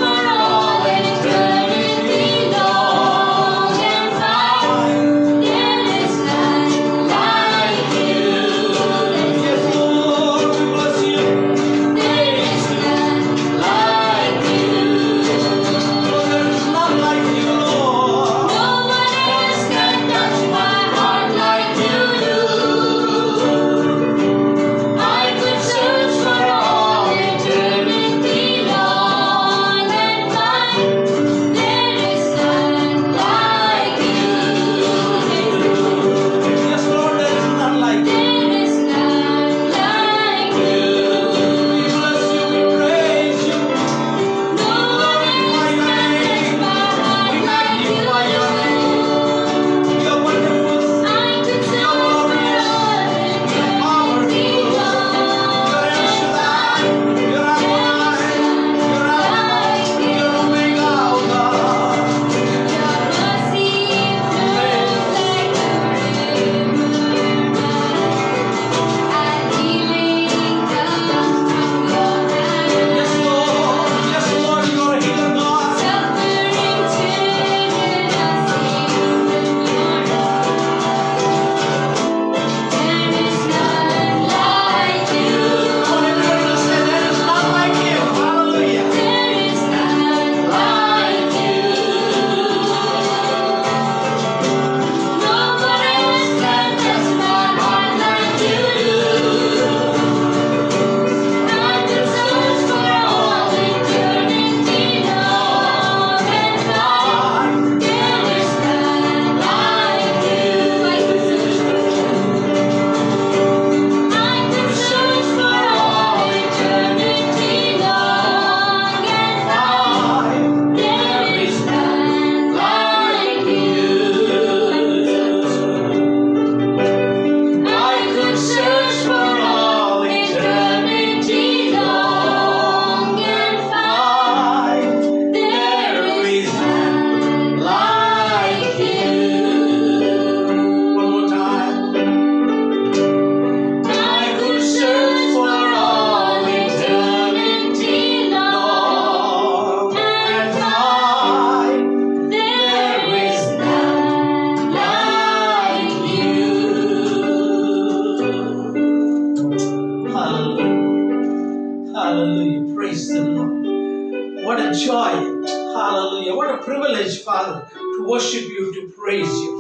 What a joy. Hallelujah. What a privilege, Father, to worship you, to praise you.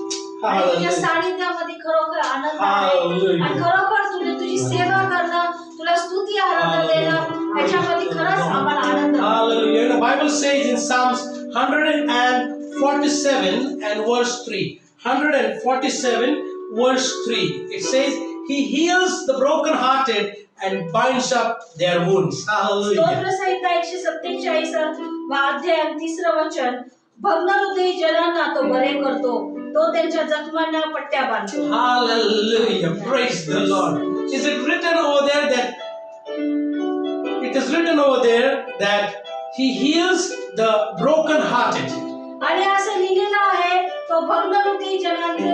आणि तुझ्या Hallelujah. सानिध्यामध्ये खरोखर आनंद आहे Hallelujah. आणि खरोखर तुझी सेवा करणं, तुला स्तुती आराधना देणं याच्यामध्ये खरंच आम्हाला आनंद आहे. Hallelujah. The Bible says in Psalms 147 and verse 3. 147 verse 3. It says, He heals the brokenhearted and binds up their wounds. Hallelujah. स्तोत्रसंहिता 147 अध्याय 3 वचन. भग्न हृदयी जनांना तो बरे करतो, तो त्यांच्या जखमांना पट्ट्या बांधतो. Hallelujah. Praise the Lord. Is it written over there that it is written over there that He heals the brokenhearted? आणि असं लिहिलेलं आहे, तो भग्न हृदयी जनांचे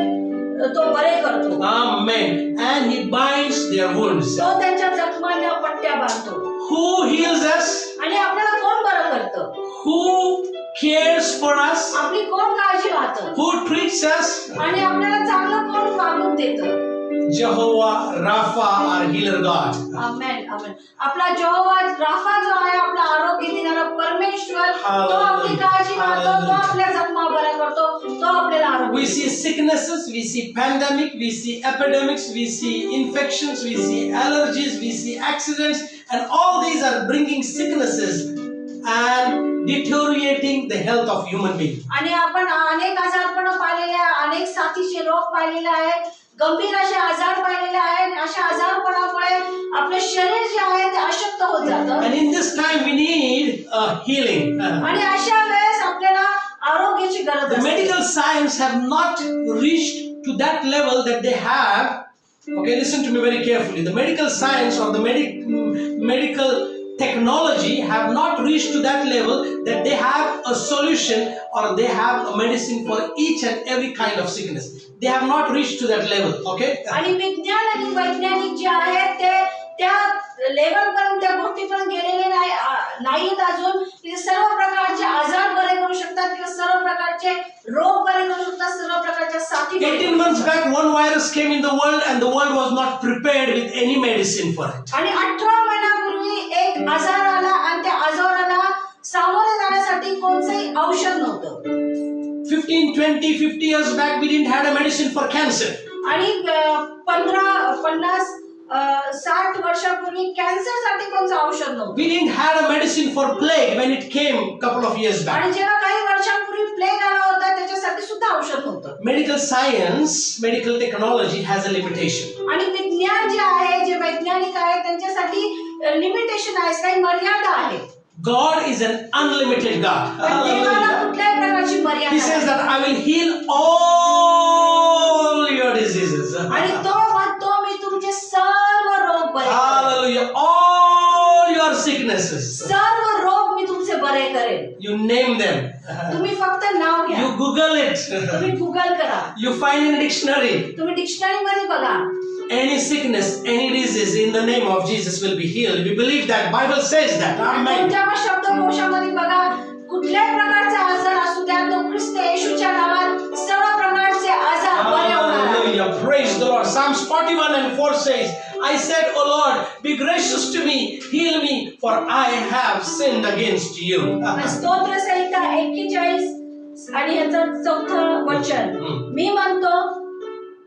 तो बरे करतो. Amen. And He binds their wounds. तो त्यांच्या जखमांना पट्ट्या बांधतो. Who heals us? आणि आपल्याला कोण बरं करतं? Who cares for us? आपली कोण काळजी राहतं? Who treats us? आणि आपल्याला चांगलं कोण वागणूक देतं? Jehovah Rapha, our healer God. आमेन आमेन. आपला यहोवा राफा जो आहे, आपला आरोग्य देणारा परमेश्वर, तो आपली काळजी घेतो, तो आपल्या जखमा बऱ्या करतो, तो आपल्याला आरोग्य We देतो. see sicknesses, we see pandemic, we see epidemics, we see infections, we see allergies, we see accidents, and all these are bringing sicknesses and deteriorating the health of human beings. आणि आपण अनेक आजारपण पाहिलेले आहे, अनेक साथीचे रोग पाहिलेले आहेत, गंभीर असे आजार पाहिलेले आहेत. अशा आजारपणामुळे आपले शरीर जे आहे ते अशक्त होत जातं. And in this time we need healing. आणि अशा वेळेस आपल्याला आरोग्याची गरज The असते. medical science have not reached to that level that they have. Okay, listen to me very carefully. The medical science or the medical technology have not reached to that level that they have a solution or they have a medicine for each and every kind of sickness. They have not reached to that level. Okay. आणि विज्ञान आणि वैज्ञानिक जे आहेत ते त्या level पर्यंत त्या गोष्टीपर्यंत गेलेले नाहीत अजून की सर्व प्रकारचे आजार बरे करू शकतात किंवा सर्व प्रकारचे रोग बरे करू शकतात, सर्व प्रकारच्या साथी बरे 18 करू months शकतात. back, one virus came in the world and the world was not prepared with any medicine for it. आणि 18 महिन्यापूर्वी एक आजार आला आणि त्या आजाराला सामोरे जाण्यासाठी कोणतेही औषध नव्हतं. 15, 20, 50 years back, we didn't have a medicine for cancer. आणि 50 60 वर्षापूर्वी कॅन्सर साठी कोणतं औषध नव्हतं. We didn't have a medicine for plague when it came couple of years back. आणि जेव्हा काही वर्षांपूर्वी प्लेग आला होता त्याच्यासाठी सुद्धा औषध नव्हतं. Medical science, medical technology has a limitation. आणि विज्ञान जे आहे, जे वैज्ञानिक आहे त्यांच्यासाठी लिमिटेशन आहे, काही मर्यादा आहे. God is an unlimited God. पण देवाला Hallelujah. कुठल्याही प्रकारची मर्यादा He says नाही. that I will heal all your diseases. आणि तो म्हणतो मी तुमचे सर्व रोग बरे करेन. Hallelujah. All your sicknesses. सर्व रोग मी तुमचे बरे करेन. You name them. तुम्ही फक्त नाव घ्या, You Google it. तुम्ही गुगल करा, You find in a dictionary. तुम्ही डिक्शनरी मध्ये बघा. Any sickness, any disease in the name of Jesus will be healed. We believe that. Bible says that. Amen. कोणत्या पण शब्दकोशामध्ये बघा, कुठल्याही प्रकारचा आजार असू द्या, तो ख्रिस्त येशूच्या नावात सर्व प्रकारचे आजार बरे होणार आहेत. Hallelujah. Praise the Lord. Psalms 41 and 4 says, I said, O Lord, be gracious to me, heal me, for I have sinned against you. स्तोत्रसंहिता 41 आणि ह्याचं 4थं वचन.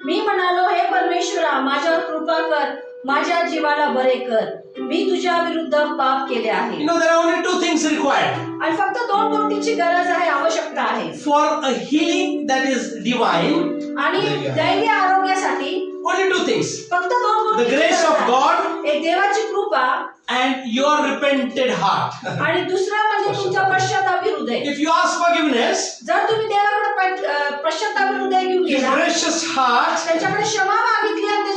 मी म्हणालो, हे परमेश्वरा, माझ्यावर कृपा कर, माझ्या जीवाला बरे कर, मी तुझ्या विरुद्ध पाप केले आहे. You know, there are only two things required. आणि फक्त दोन गोष्टींची गरज आहे, आवश्यकता आहे. For a healing that is divine, आणि दैवी आरोग्यासाठी only two things. फक्त दोन The गोष्टी, grace of God एक देवाची कृपा and your repented heart. आणि दुसरा म्हणजे तुमचा पश्चातापी हृदय. If you ask forgiveness, जर तुम्ही देवाकडे पश्चातापी हृदय घेऊन his गेला, gracious heart, त्याच्याकडे क्षमा मागितली आणि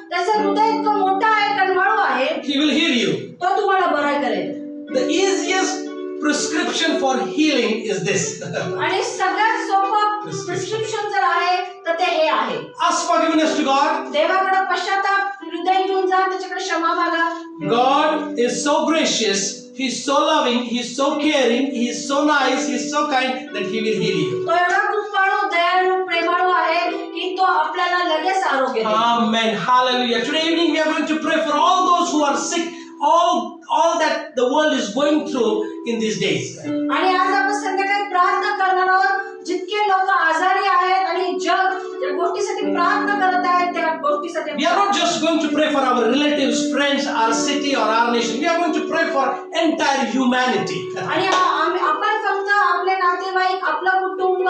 त्याचं हृदय इतकं मोठं आहे, कणवाळू आहे, he will heal you. तो तुम्हाला बरं करेल. The easiest prescription for healing is this. आणि सगळ्यात सोपं प्रिस्क्रिप्शन जर आहे तर ते हे आहे. Ask forgiveness to God. देवाकडे पश्चाताप हृदय घेऊन जा, त्याच्याकडे क्षमा मागा. God is so gracious, He's so loving, He's so caring, He's so nice, He's so kind that He will heal you. तो एवढा कृपाळू, दयाळू, प्रेमाळू आहे की तो आपल्याला लगेच आरोग्य देईल. Amen. Hallelujah. Today evening we are going to pray for all those who are sick all that the world is going through in these days. आणि आज आपण संध्याकाळी प्रार्थना करणार आहोत. जितके लोक आजारी आहेत आणि जग ज्या गोष्टीसाठी प्रार्थना करत आहेत त्या गोष्टीसाठी We are not just going to pray for our relatives, friends, our city or our nation. We are going to pray for entire humanity. आणि आपण फक्त आपले नातेवाईक, आपलं कुटुंब,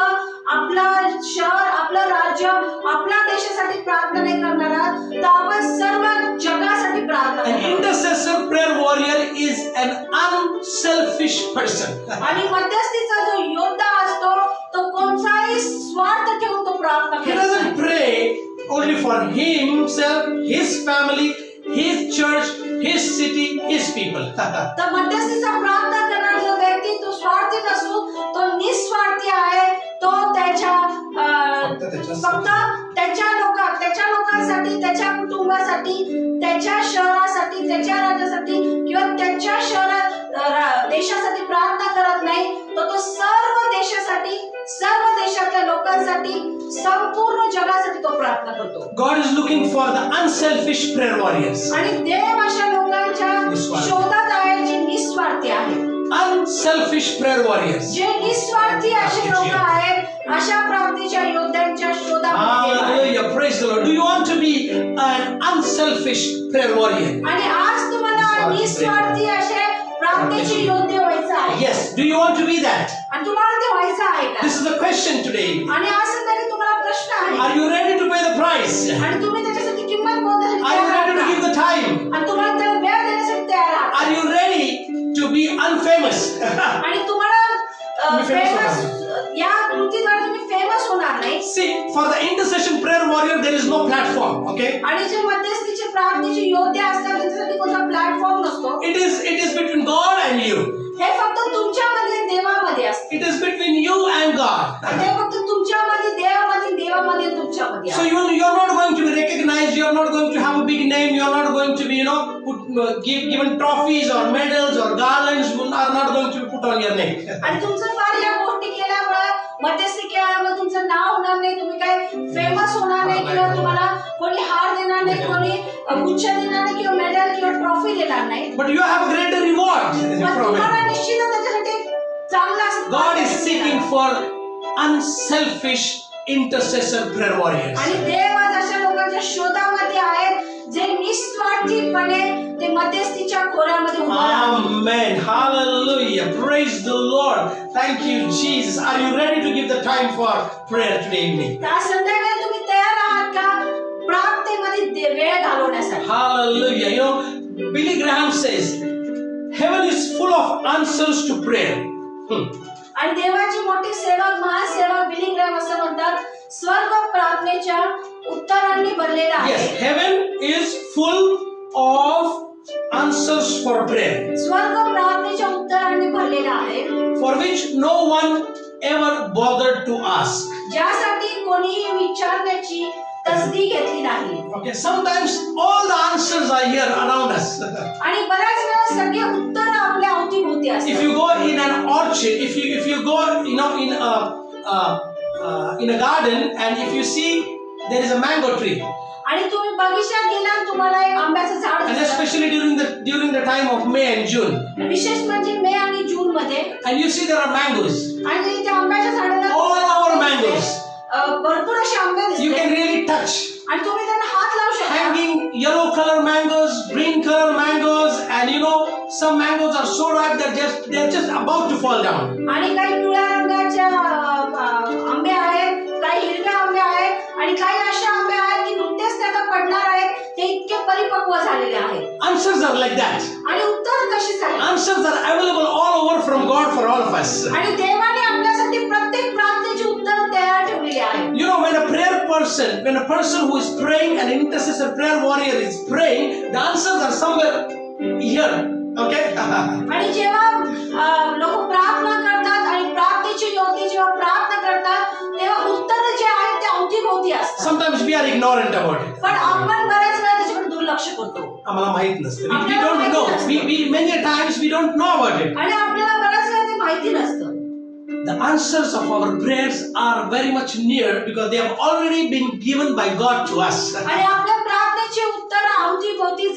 आपलं शहर, आपलं राज्य, आपल्या देशासाठी प्रार्थना नाही करणार आहोत, तर आपण सर्व जगासाठी प्रार्थना An करणार. intercessor prayer warrior is an unselfish person. आणि मध्यस्थीचा जो योद्धा असतो तो कोणताही स्वार्थ ठेवून तो प्रार्थना He करत doesn't नाही. pray only for himself, his family, his church, his city, his people. तर मध्यस्थीचा प्रार्थना करणारा जो व्यक्ती तो स्वार्थी नसू, तो निस्वार्थी आहे. तो फक्त त्याच्या लोकांसाठी, त्याच्या कुटुंबासाठी, त्याच्या शहरासाठी, त्याच्या राज्यासाठी किंवा त्याच्या देशासाठी प्रार्थना करत नाही. तो सर्व देशासाठी, सर्व देशातल्या लोकांसाठी, संपूर्ण जगासाठी तो प्रार्थना करतो. God is looking for the unselfish prayer warriors. आणि देव अशा लोकांच्या निस्वार्थी. शोधात आहे जे निस्वार्थी आहेत. Unselfish prayer warriors. जे निस्वार्थी असे लोक आहेत, अशा प्रार्थनेच्या योद्ध्यांच्या शोधामध्ये आहे. Hallelujah. Praise the Lord. Do you want to be an unselfish prayer warrior? आणि आज तुम्हाला निस्वार्थी असे प्रार्थनेचे योद्धे व्हायचं आहे. Yes. Do you want to be that? आणि तुम्हाला ते व्हायचं आहे का? This is the question today. आणि आज संध्याकाळी तुम्हाला प्रश्न आहे. Are you ready to pay the price? आणि तुम्ही त्याच्यासाठी किंमत मोजण्यासाठी Are you तयार ready to आहात give का? the time? आणि तुम्हाला त्याला वेळ देण्यासाठी तयार आहात. Are you ready to be unfamous? आणि तुम्हाला तुम्ही famous फेमस या कृतीद्वारे तुम्ही फेमस होणार नाही. See, for the intercession prayer warrior, there is no platform. Okay? आणि जे मध्यस्थीचे प्रार्थनेचे योद्धे असतात त्यांच्यासाठी कोणता प्लॅटफॉर्म नसतो. It is between God and you. हे फक्त तुमच्यामध्ये देवामध्ये असते. It is between you and God. ते फक्त तुमच्यामध्ये देवामध्ये, देवामध्ये तुमच्यामध्ये So आहे. you are not going to be recognized. You are not going to have a big name. You are not going to be given trophies or medals or garlands. Are not going to be put on your neck. आणि तुमचं फार या गोष्टी केल्यामुळे मध्यस्थी केल्यामुळे तुमचं नाव होणार नाही, तुम्ही काय फेमस होणार नाही किंवा तुम्हाला कोणी हार देणार नाही, कोणी गुच्छ देणार नाही किंवा मेडल किंवा ट्रॉफी देणार नाही. But you have a greater reward पण from तुम्हाला it. निश्चितच त्याच्यासाठी चांगला असं God is seeking for unselfish intercessor prayer warriors. आणि देव आज अशा लोकांच्या शोधामध्ये आहेत जे निस्वार्थीपणे ते मध्यस्थीच्या खोऱ्यामध्ये उभे राहतात. Amen. Hallelujah. Praise the Lord. Thank you, Jesus. Are you ready to give the time for prayer today evening? त्या संध्याकाळी तुम्ही तयार आहात का प्रार्थनेमध्ये वेळ घालवण्यासाठी? Hallelujah. You know, Billy Graham says, heaven is full of answers to prayer. आणि देवाची मोठी सेवक, महासेवक बिली ग्रॅम असं म्हणतात, स्वर्ग प्रार्थनेच्या उत्तरांनी भरलेला आहे. Yes, heaven is full of answers for prayer, स्वर्ग प्रार्थनेच्या उत्तरांनी भरलेला आहे, for which no one ever bothered to ask. ज्यासाठी कोणीही विचारण्याची तसदी घेतली नाही. Okay, sometimes all the answers are here around us. आणि बऱ्याच वेळा सगळे उत्तर आपल्या अवतीभोवती असतात. If you go in an orchard, if you go, in a garden, and if you see there is a mango tree, आणि तुम्ही बगीचात गेल्यावर तुम्हाला एक आंब्याचं झाड and दिसतं. especially during the time of May and June, विशेष म्हणजे मे आणि जून मध्ये, and you see there are mangoes, आणि त्या आंब्याच्या झाडाला all our mangoes, भरपूर असे आंबे you दिसतात can really touch. आणि तुम्ही त्यांना हात लावू शकता. Hanging yellow color mangoes, green color mangoes, and some mangoes are so ripe that they're just about to fall down. आणि काही पिवळ्या रंगाच्या आंबे आहेत, काही हिरव्या आंबे आहेत आणि काही असे आंबे आहेत की नुकतेच ते आता पडणार आहेत, ते इतके परिपक्व झालेले आहेत. Answers are like that. आणि उत्तर तशीच आहे. Answers are available all over from God for all of us. आणि देवाने आपल्यासाठी प्रत्येक प्रार्थनेची उत्तर तयार ठेवलेली आहे. When a person who is praying, an intercessor prayer warrior is praying, the answers are somewhere here. Okay? आणि जेव्हा लोक प्रार्थना करतात आणि प्रार्थनेचे योद्धे जेव्हा प्रार्थना करतात तेव्हा उत्तर जे आहेत ते अवतीभोवती असतात. Sometimes we are ignorant about it. पण आपण बऱ्याच वेळा त्याच्याकडे दुर्लक्ष करतो. आम्हाला माहित नसतं. We don't know. Many a times we don't know about it. आणि आपल्याला बऱ्याच वेळा ते माहिती नसतं. The answers of our prayers are very much near because they have already been given by God to us. आणि आपल्या प्रार्थनेचे उत्तर अवतीभोवती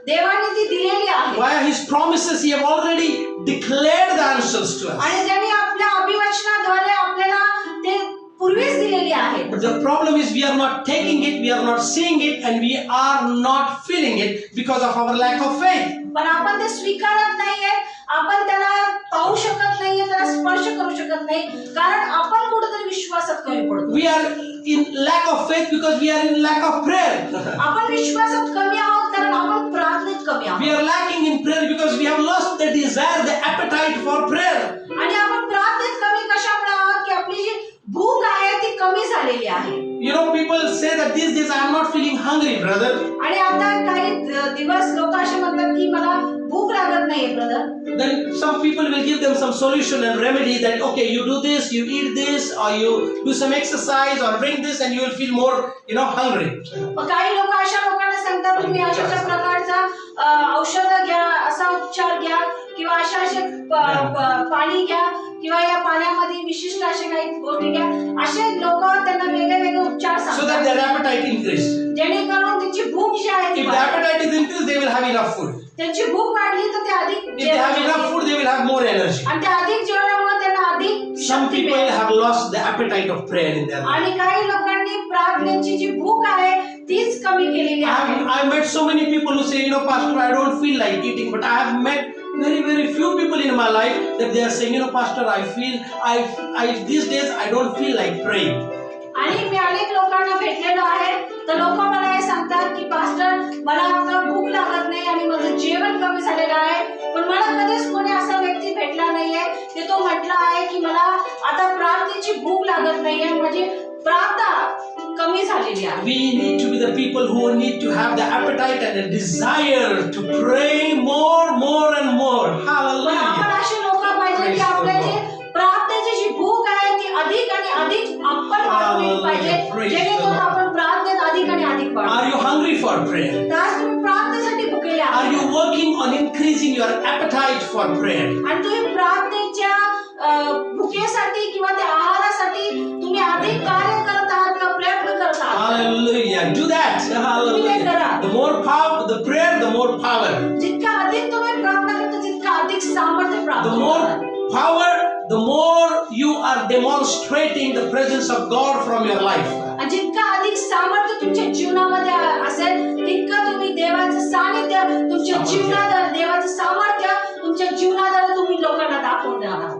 देवाने ती दिलेली आहे Via His promises, He have already declared the answers to us. आणि त्यांनी आपल्या अभिवचनाद्वारे आपल्याला ते पूर्वीच दिलेली आहे. But the problem is we are not taking it, we are not seeing it, and we are not feeling it because of our lack of faith. पण आपण ते स्वीकारत नाहीये, आपण त्याला पाहू शकत नाहीये, त्याला स्पर्श करू शकत नाही, कारण आपण कुठेतरी विश्वासात कमी पडतो. We are in lack of faith because we are in lack of prayer. आपण विश्वासात कमी आहोत कारण आपण प्रार्थनेत कमी आहोत. We are lacking in prayer because we have lost the desire, the appetite for prayer. आणि आपण प्रार्थनेत कमी कशामुळे आहोत की आपली जी भूक आहे ती कमी झालेली आहे. You know, people say that these days I am not feeling hungry, brother. आणि आता काही दिवस लोक असे म्हणतात की मला भूक लागत नाहीये brother. Then some people will give them some solution and remedy that okay, you do this, you eat this, or you do some exercise or drink this, and you will feel more, hungry. काही लोक अशा लोकांना सांगतात तुम्ही अशा प्रकारचा औषध घ्या, असा उपचार घ्या किंवा असे पाणी घ्या किंवा या पाण्यामध्ये विशिष्ट असे काही गोष्टी घ्या. असे लोक त्यांना वेगळे वेगळे उपचार So that सांगतात their appetite increased. जेणेकरून त्यांची भूक जी आहे ती If the appetite is increased, they will have enough food. त्यांची भूक वाढली तर ते अधिक If they have enough food, they will have more energy. आणि ते अधिक जेवणामुळे त्यांना अधिक Some शक्ती people मिळेल. have lost the appetite of prayer in their life. आणि काही लोकांनी प्रार्थनेची जी भूक आहे तीच कमी केलेली आहे. I met so many people who say, Pastor, I don't feel like eating, but I have met very, very few people in my life that they are saying, Pastor, I these days I don't feel like praying. आणि मी अनेक लोकांना भेटलेलो आहे तर लोक मला हे सांगतात की pastor मला आता भूक लागत नाही आणि माझं जेवण कमी झालेलं आहे. पण मला कधीच कोणी असा व्यक्ती भेटला नाहीये की तो म्हटला आहे की मला आता प्रार्थनेची भूक लागत नाहीये, माझी प्रार्थना कमी झालेली आहे. We need to be the people who need to have the appetite and the desire to pray more and more. पण Hallelujah. आपण असे लोक पाहिजे की आपल्याची प्रार्थनेची जी भूक आहे ती अधिक आणि अधिक आपण वाढवली पाहिजे जेणेकरून आपण प्रार्थनेत अधिक आणि अधिक वाढू. Are you hungry for prayer? तर आज तुम्ही प्रार्थनेसाठी भुकेले Are आहात you working on increasing your appetite for prayer? आणि तुम्ही प्रार्थनेच्या भुकेसाठी किंवा त्या आहारासाठी तुम्ही अधिक कार्य करत आहात किंवा प्रयत्न करत आहात. Hallelujah. Do that. Hallelujah. The more power, the prayer, the more power. जितका अधिक तुम्ही प्रार्थना करता तितका अधिक सामर्थ्य प्राप्त The होणार. more power, the more you are demonstrating the presence of God from your life. आणि जितका अधिक सामर्थ्य तुमच्या जीवनामध्ये असेल तितकं तुम्ही देवाचं सानिध्य तुमच्या जीवनात, देवाचं सामर्थ्य तुमच्या जीवनाद्वारे तुम्ही लोकांना दाखवून देणार आहात.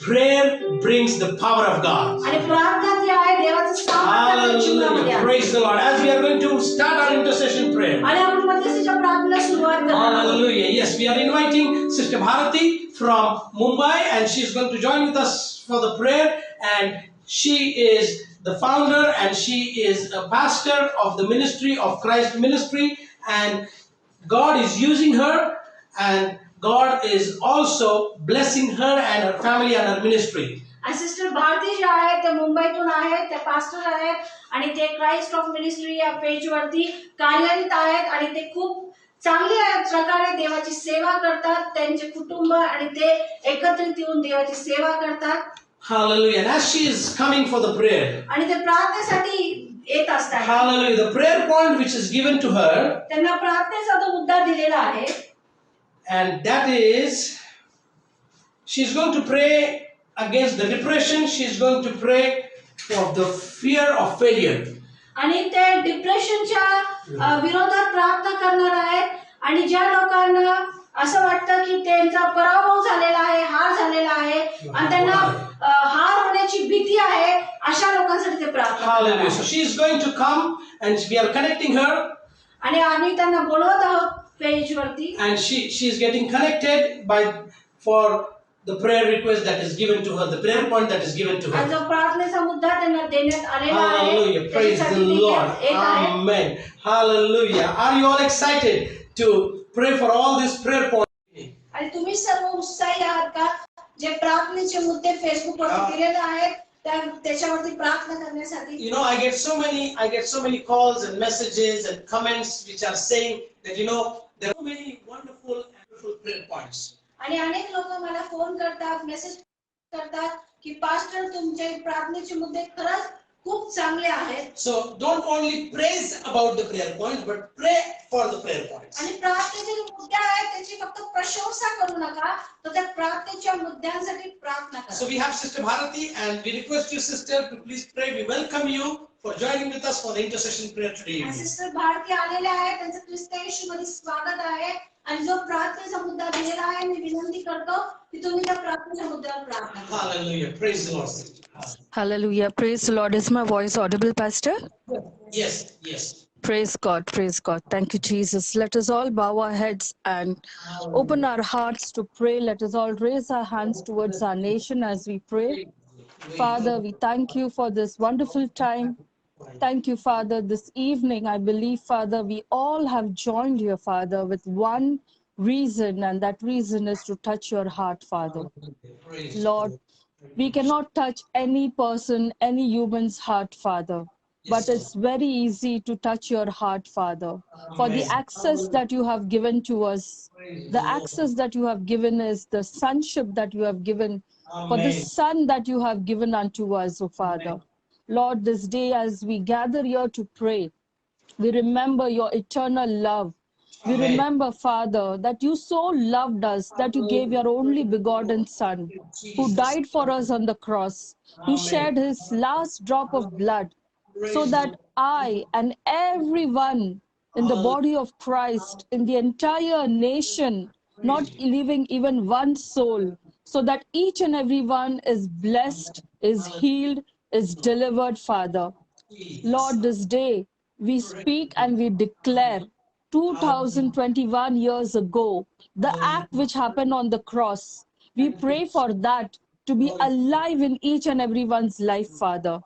Prayer brings the power of God. आणि प्रार्थना जी आहे देवाचं सामर्थ्य आपल्या जीवनामध्ये Hallelujah. आहे. Praise the Lord. As we are going to start our intercession prayer. आणि आपण मध्यस्थीच्या प्रार्थनेला सुरुवात करणार आहोत. Hallelujah. Yes, we are inviting Sister Bharati from Mumbai, and she is going to join with us for the prayer. And she is the founder and she is a pastor of the ministry of Christ Ministry. And God is using her, and God is also blessing her and her family and her ministry. आणि sister Bharti जे आहेत ते मुंबईतून आहेत, ते pastor आहेत आणि ते Christ of ministry या पेजवरती कार्यरत आहेत आणि ते खूप चांगल्या प्रकारे देवाची सेवा करतात. त्यांचे कुटुंब आणि ते एकत्रित येऊन देवाची सेवा करतात. Hallelujah. And as she is coming for the prayer, आणि ते प्रार्थनेसाठी येत असतात. hallelujah, the prayer point which is given to her, त्यांना प्रार्थनेचा तो मुद्दा दिलेला आहे and that is, she's going to pray against the depression. She's going to pray for the fear of failure. आणि ते डिप्रेशनच्या विरोधात प्रार्थना करणार आहेत. आणि ज्या लोकांना असं वाटतं की त्यांचा पराभव झालेला आहे, हार झालेला आहे आणि त्यांना हार होण्याची भीती आहे, अशा लोकांसाठी ते प्रार्थना करणार Hallelujah. आहेत. So she is going to come, and we are connecting her, आणि आम्ही त्यांना बोलवत आहोत पेजवरती. and she is getting connected for the prayer request that is given to her, the prayer point that is given to आणि her. जो प्रार्थनेचा मुद्दा त्यांना देण्यात आलेला आहे Hallelujah. Praise the त्याच्यासाठी ते Lord. येत आहेत. Amen. Hallelujah. Are you all excited to pray for all these prayer points? आणि तुम्ही सर्व उत्साही आहात का जे प्रार्थनेचे मुद्दे फेसबुक वरती दिलेले आहेत त्याच्यावरती प्रार्थना करण्यासाठी? You know, I get so many calls and messages and comments which are saying that there are so many wonderful and beautiful prayer points. आणि अनेक लोक मला फोन करतात, मेसेज करतात की पास्टर तुमचे प्रार्थनेचे मुद्दे खरंच खूप चांगले आहेत. So don't only praise about the prayer points, but pray for the prayer points. आणि प्रार्थनेचे जे मुद्दे आहेत त्याची फक्त प्रशंसा करू नका, तर त्या प्रार्थनेच्या मुद्द्यांसाठी प्रार्थना करा. So we have Sister Bharati, and we request you, sister, to please pray. We welcome you for joining with us for the intercession prayer today evening. Sister Bharati आलेले आहेत, त्यांचं ख्रिस्त येशूमध्ये स्वागत आहे. आणि जो प्रार्थनेचा मुद्दा दिलेला आहे, मी विनंती करतो की तुम्ही त्या प्रार्थनेच्या मुद्द्यावर प्रार्थना करा. Hallelujah. Praise the Lord, sister. Hallelujah. Praise the Lord. Is my voice audible, Pastor? Yes, yes. Praise God. Praise God. Thank you, Jesus. Let us all bow our heads and open our hearts to pray. Let us all raise our hands towards our nation as we pray. Father, we thank you for this wonderful time. Thank you, Father. This evening, I believe, Father, we all have joined here, Father, with one reason, and that reason is to touch your heart, Father. Praise Lord, we cannot touch any person, any human's heart, Father. But it's very easy to touch your heart, Father. For the access that you have given to us, the access that you have given is the sonship that you have given, for the Son that you have given unto us, O Father. Lord, this day as we gather here to pray, we remember your eternal love. We Amen. remember, Father, that you so loved us that you gave your only begotten Son, who died for us on the cross, who shed his last drop of blood, so that I and everyone in the body of Christ, in the entire nation, not leaving even one soul, so that each and every one is blessed, is healed, is delivered, Father. Lord, this day we speak and we declare 2021 years ago, the act which happened on the cross. We pray for that to be alive in each and everyone's life, Father.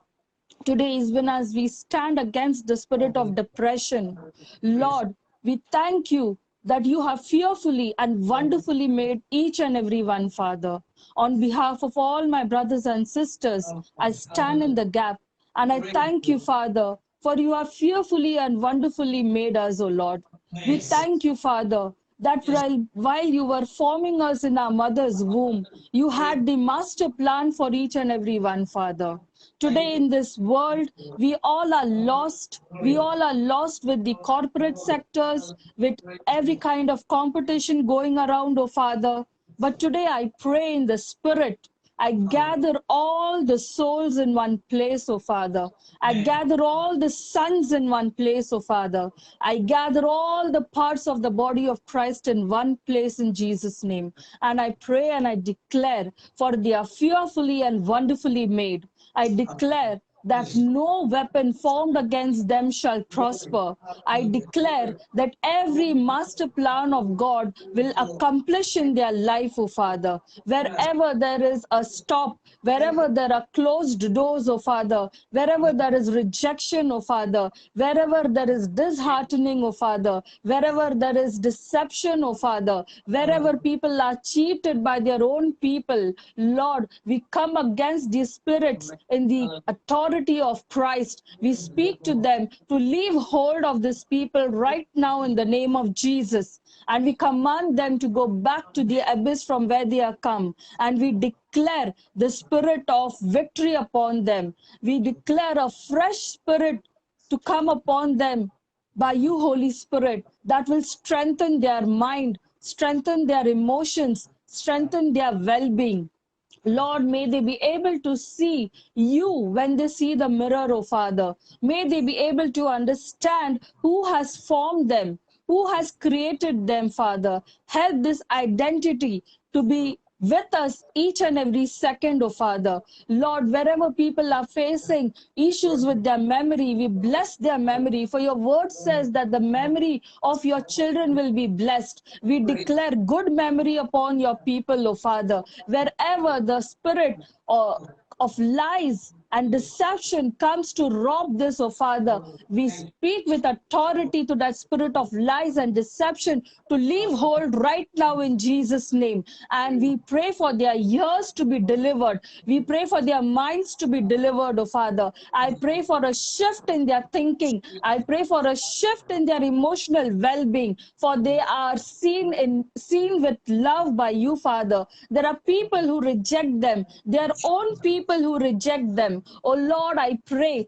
Today, even as we stand against the spirit of depression, Lord, we thank you that you have fearfully and wonderfully made each and every one, Father. On behalf of all my brothers and sisters, I stand in the gap and I thank you, Father, for you have fearfully and wonderfully made us, O Lord. We thank you, Father, that while you were forming us in our mother's womb, you had the master plan for each and every one, Father. Today in this world, we all are lost. We all are lost with the corporate sectors, with every kind of competition going around, oh Father. But today I pray in the Spirit. I gather all the souls in one place, oh Father. I gather all the sons in one place, oh Father. I gather all the parts of the body of Christ in one place in Jesus' name. And I pray and I declare, for they are fearfully and wonderfully made. I declare that no weapon formed against them shall prosper. I declare that every master plan of God will accomplish in their life, O Father. Wherever there is a stop, wherever there are closed doors, O Father, wherever there is rejection, O Father, wherever there is disheartening, O Father, wherever there is deception, O Father, wherever people are cheated by their own people, Lord, we come against these spirits in the authority of Christ. We speak to them to leave hold of these people right now in the name of Jesus. And we command them to go back to the abyss from where they are come. And we declare the spirit of victory upon them. We declare a fresh spirit to come upon them by you, Holy Spirit, that will strengthen their mind, strengthen their emotions, strengthen their well-being. Lord, may they be able to see you when they see the mirror, oh Father. May they be able to understand who has formed them, who has created them, Father. Help this identity to be with us each and every second, oh Father. Lord, wherever people are facing issues with their memory, we bless their memory. For your word says that the memory of your children will be blessed. We declare good memory upon your people, oh Father. Wherever the spirit of lies and deception comes to rob this, oh Father, we speak with authority to that spirit of lies and deception to leave hold right now in Jesus' name. And we pray for their ears to be delivered. We pray for their minds to be delivered, oh Father. I pray for a shift in their thinking. I pray for a shift in their emotional well-being, for they are seen with love by you, Father. There are people who reject them, their own people who reject them. them. Oh Lord, I pray,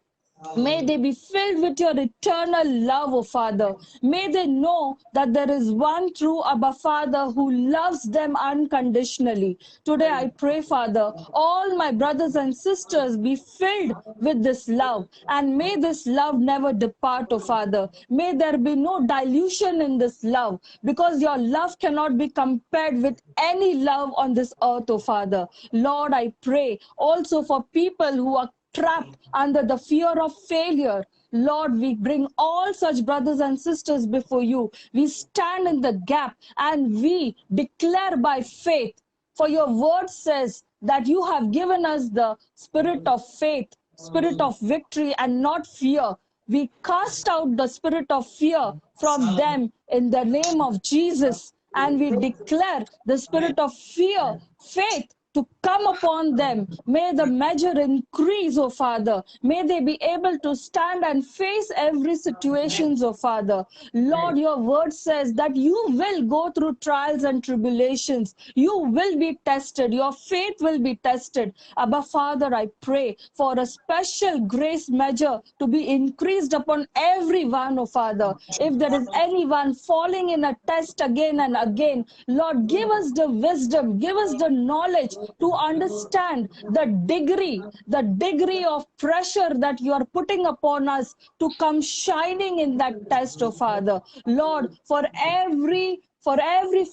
may they be filled with your eternal love, O Father. May they know that there is one true Abba Father who loves them unconditionally. Today I pray, Father, all my brothers and sisters be filled with this love, and may this love never depart, O Father. May there be no dilution in this love, because your love cannot be compared with any love on this earth, O Father. Lord, I pray also for people who are trapped under the fear of failure. Lord, we bring all such brothers and sisters before you. We stand in the gap and we declare by faith. For your word says that you have given us the spirit of faith, spirit of victory, and not fear. We cast out the spirit of fear from them in the name of Jesus. And we declare the spirit of fear, faith, to come upon them. May the measure increase, O Father. May they be able to stand and face every situation, O Father. Lord, your word says that you will go through trials and tribulations. You will be tested. Your faith will be tested. Abba, Father, I pray for a special grace measure to be increased upon everyone, O Father. If there is anyone falling in a test again and again, Lord, give us the wisdom, give us the knowledge to understand the degree of pressure that you are putting upon us to come shining in that test, oh Father. Lord, for every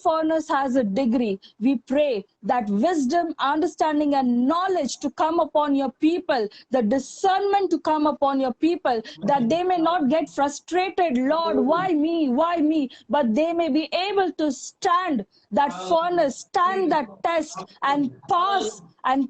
furnace has a degree. We pray that wisdom, understanding, and knowledge to come upon your people, the discernment to come upon your people, that they may not get frustrated, Lord, why me, why me? But they may be able to stand that furnace, stand that test, and